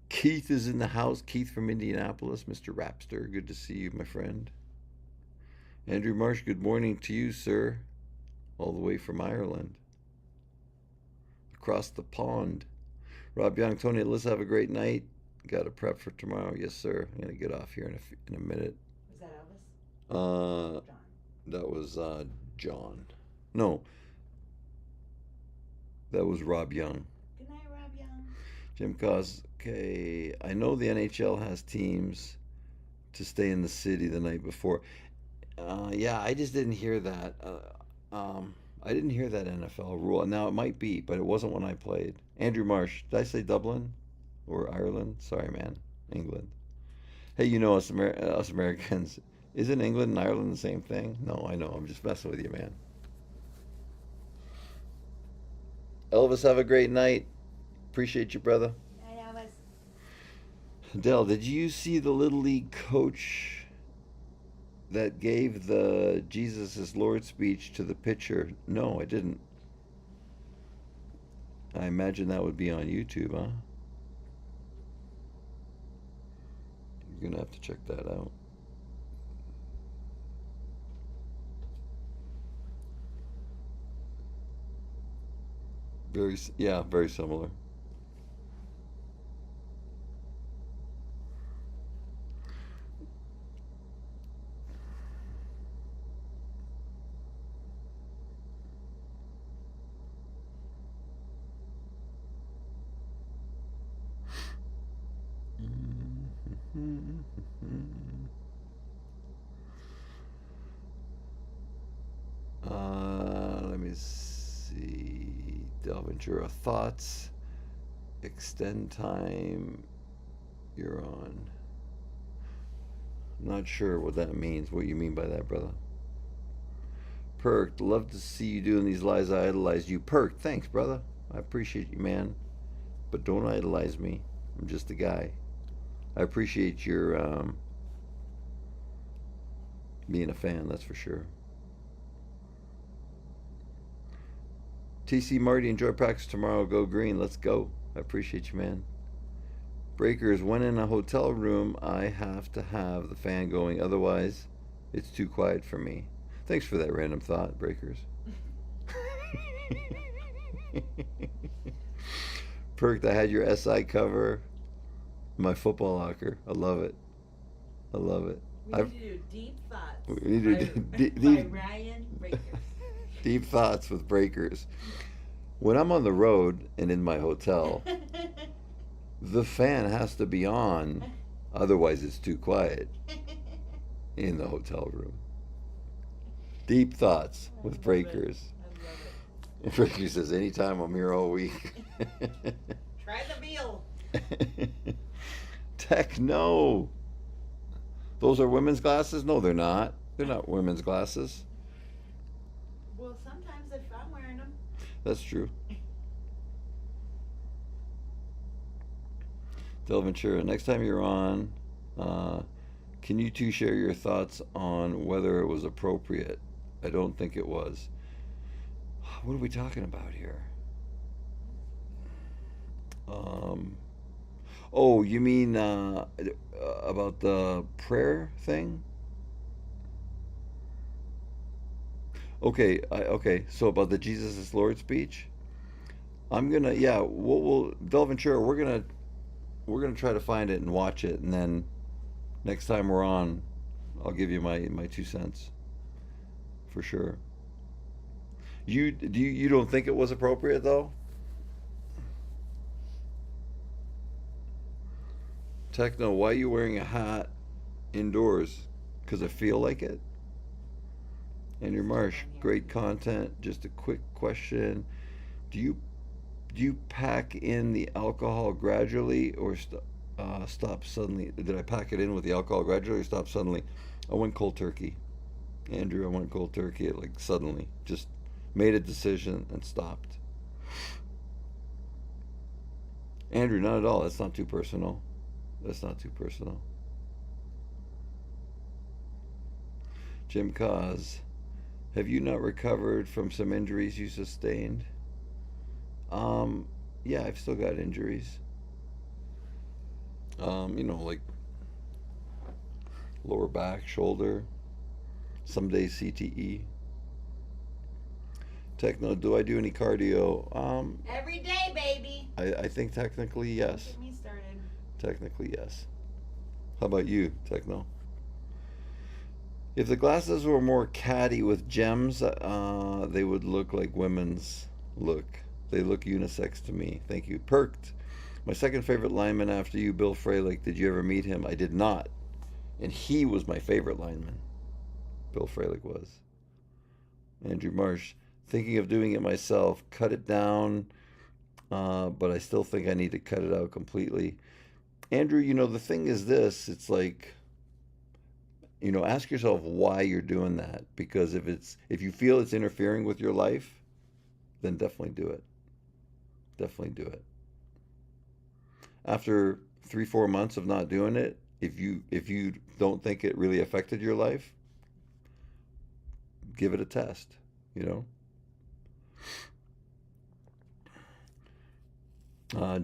Keith is in the house. Keith from Indianapolis, Mr. Rapster, good to see you, my friend. Andrew Marsh, good morning to you, sir, all the way from Ireland. Across the pond. Rob Young, Tony, let's have a great night. Got to prep for tomorrow. Yes, sir. I'm going to get off here in a minute. Was that Elvis? John. That was John. No. That was Rob Young. Good night, Rob Young. Jim Cos, okay. I know the NHL has teams to stay in the city the night before. Yeah, I just didn't hear that. I didn't hear that NFL rule. Now, it might be, but it wasn't when I played. Andrew Marsh, did I say Dublin or Ireland? Sorry, man. England. Hey, us Americans, isn't England and Ireland the same thing? No, I know. I'm just messing with you, man. Elvis, have a great night. Appreciate you, brother. Night, Elvis. Dell, did you see the Little League coach that gave the Jesus is Lord speech to the pitcher. No, I didn't. I imagine that would be on YouTube, huh? You're gonna have to check that out. Yeah, very similar. Let me see. Delventura thoughts. Extend time. You're on. Not sure what that means. What you mean by that, brother? Perked. Love to see you doing these lies. I idolize you. Perked. Thanks, brother. I appreciate you, man. But don't idolize me. I'm just a guy. I appreciate your being a fan, that's for sure. TC Marty, enjoy practice tomorrow. Go green. Let's go. I appreciate you, man. Breakers, when in a hotel room, I have to have the fan going. Otherwise, it's too quiet for me. Thanks for that random thought, Breakers. Perked, I had your SI cover. My football locker. I love it. I love it. We need to do Deep Thoughts We need to by Ryan Breakers. Deep thoughts with Breakers. When I'm on the road and in my hotel, the fan has to be on, otherwise it's too quiet in the hotel room. Deep thoughts with Breakers. I love And Breakers says, anytime I'm here all week. it. Try the meal. Techno. Those are women's glasses? No, they're not. They're not women's glasses. Well, sometimes if I'm wearing them. That's true. Del Ventura, next time you're on, can you two share your thoughts on whether it was appropriate? I don't think it was. What are we talking about here? Oh, you mean about the prayer thing? Okay. So about the Jesus is Lord speech, I'm gonna we'll Del Ventura, we're gonna try to find it and watch it, and then next time we're on, I'll give you my 2 cents for sure. You don't think it was appropriate though? Techno, why are you wearing a hat indoors? Because I feel like it. Andrew Marsh, great content. Just a quick question: Do you pack in the alcohol gradually or stop suddenly? Did I pack it in with the alcohol gradually or stop suddenly? I went cold turkey, Andrew. I went cold turkey like suddenly. Just made a decision and stopped. Andrew, not at all. That's not too personal. That's not too personal. Jim Cause, have you not recovered from some injuries you sustained? Yeah, I've still got injuries. Like lower back, shoulder, some days CTE. Techno, do I do any cardio? Every day, baby. I think technically yes. Get me started. Technically yes. How about you, Techno? If the glasses were more catty with gems, they would look like women's look. They look unisex to me. Thank you. Perked. My second favorite lineman after you, Bill Fralick. Did you ever meet him? I did not. And he was my favorite lineman. Bill Fralick was. Andrew Marsh. Thinking of doing it myself. Cut it down. But I still think I need to cut it out completely. Andrew, the thing is this. It's like, ask yourself why you're doing that. Because if you feel it's interfering with your life, then definitely do it. Definitely do it. After 3-4 months of not doing it, if you don't think it really affected your life, give it a test, you know.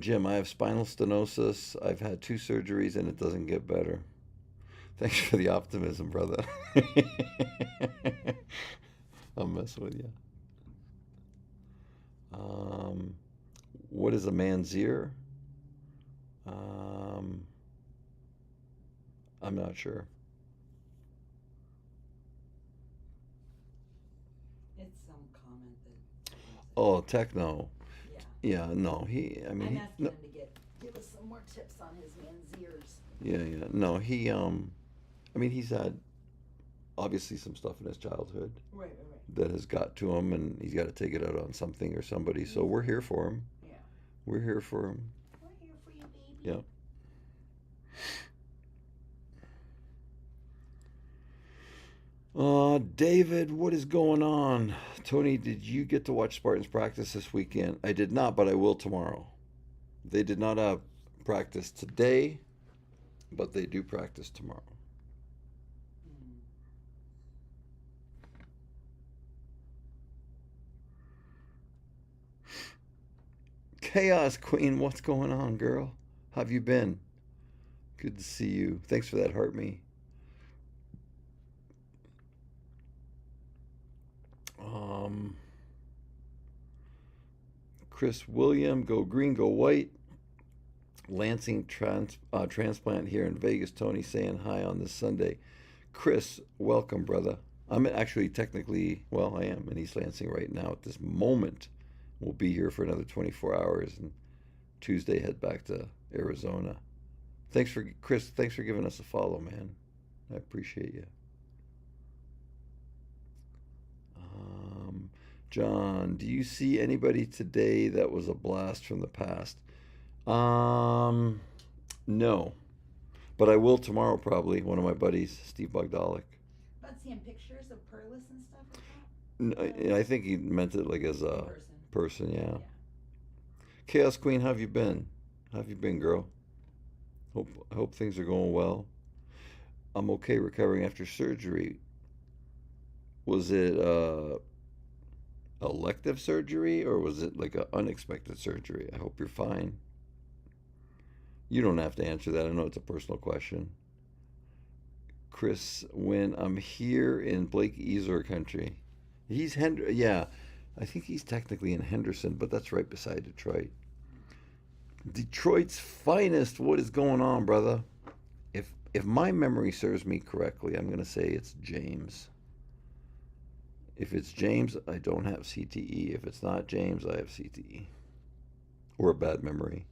Jim, I have spinal stenosis. I've had 2 surgeries and it doesn't get better. Thanks for the optimism, brother. I'm messing with you. What is a man's ear? I'm not sure. It's some comment that. Oh, techno. Yeah. Yeah, no, I mean, I'm asking no, him to give us some more tips on his man's ears. yeah, no, I mean, he's had obviously some stuff in his childhood Right. that has got to him, and he's got to take it out on something or somebody. So we're here for him. Yeah. We're here for him. We're here for you, baby. Yeah. David, what is going on? Tony, did you get to watch Spartans practice this weekend? I did not, but I will tomorrow. They did not have practice today, but they do practice tomorrow. Chaos Queen, what's going on, girl? How have you been? Good to see you. Thanks for that, heart me. Chris William, go green, go white. Lansing transplant here in Vegas. Tony saying hi on this Sunday. Chris, welcome, brother. I'm actually technically, well, I am in East Lansing right now at this moment. We'll be here for another 24 hours and Tuesday head back to Arizona. Chris, thanks for giving us a follow, man. I appreciate you. John, do you see anybody today that was a blast from the past? No. But I will tomorrow probably. One of my buddies, Steve Bogdalik. About seeing pictures of Perlis and stuff like that? No, I think he meant it like as a person, yeah. Chaos Queen, how have you been? How have you been, girl? Hope things are going well. I'm okay recovering after surgery. Was it elective surgery or was it like an unexpected surgery? I hope you're fine. You don't have to answer that. I know it's a personal question. Chris, when I'm here in Blake Easer country, yeah, I think he's technically in Henderson, but that's right beside Detroit. Detroit's finest. What is going on, brother? If my memory serves me correctly, I'm going to say it's James. If it's James, I don't have CTE. If it's not James, I have CTE. Or a bad memory.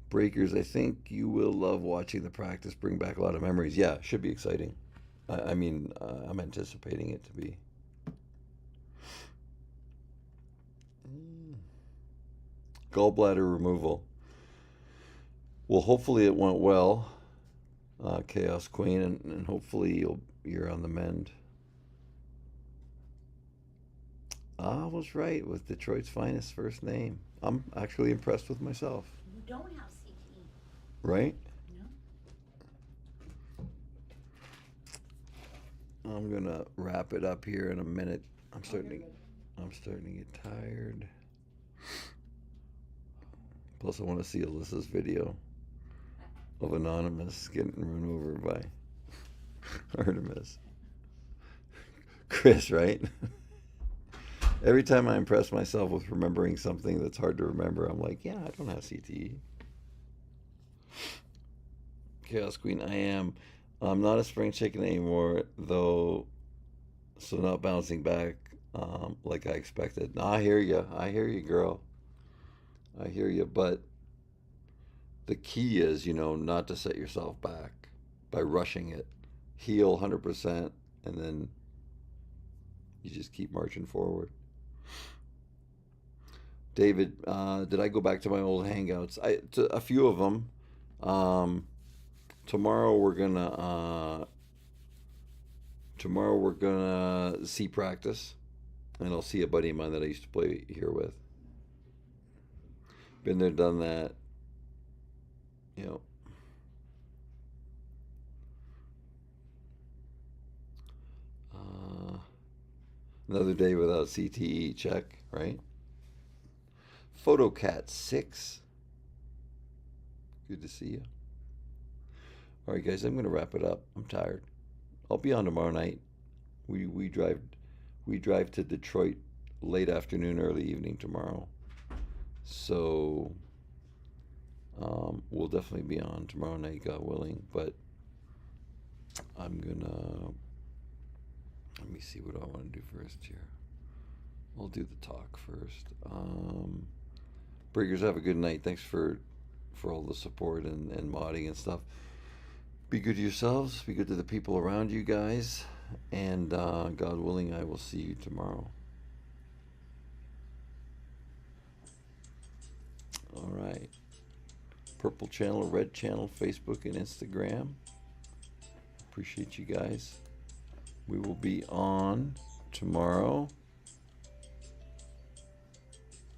Breakers, I think you will love watching the practice bring back a lot of memories. Yeah, should be exciting. I'm anticipating it to be. Gallbladder removal. Well, hopefully it went well, Chaos Queen, and hopefully you're on the mend. I was right with Detroit's finest first name. I'm actually impressed with myself. You don't have CTE. Right? No. I'm gonna wrap it up here in a minute. I'm starting to get tired. Plus, I want to see Alyssa's video of Anonymous getting run over by Artemis. Chris, right? Every time I impress myself with remembering something that's hard to remember, I'm like, yeah, I don't have CTE. Chaos Queen, I am. I'm not a spring chicken anymore, though, so not bouncing back like I expected. No, I hear you. I hear you, girl. I hear you, but the key is, not to set yourself back by rushing it. Heal 100%, and then you just keep marching forward. David, did I go back to my old hangouts? To a few of them. Tomorrow we're gonna see practice, and I'll see a buddy of mine that I used to play here with. Been there, done that. Another day without CTE, check, right? PhotoCat6, good to see you. All right, guys, I'm going to wrap it up. I'm tired. I'll be on tomorrow night. We drive to Detroit late afternoon, early evening tomorrow. So we'll definitely be on tomorrow night, God willing. But I'm gonna let me see what I want to do first here. We'll do the talk first. Briggers, have a good night. Thanks for all the support and modding and stuff. Be good to yourselves. Be good to the people around you guys. And God willing, I will see you tomorrow. All right. Purple channel, red channel, Facebook and Instagram. Appreciate you guys. We will be on tomorrow.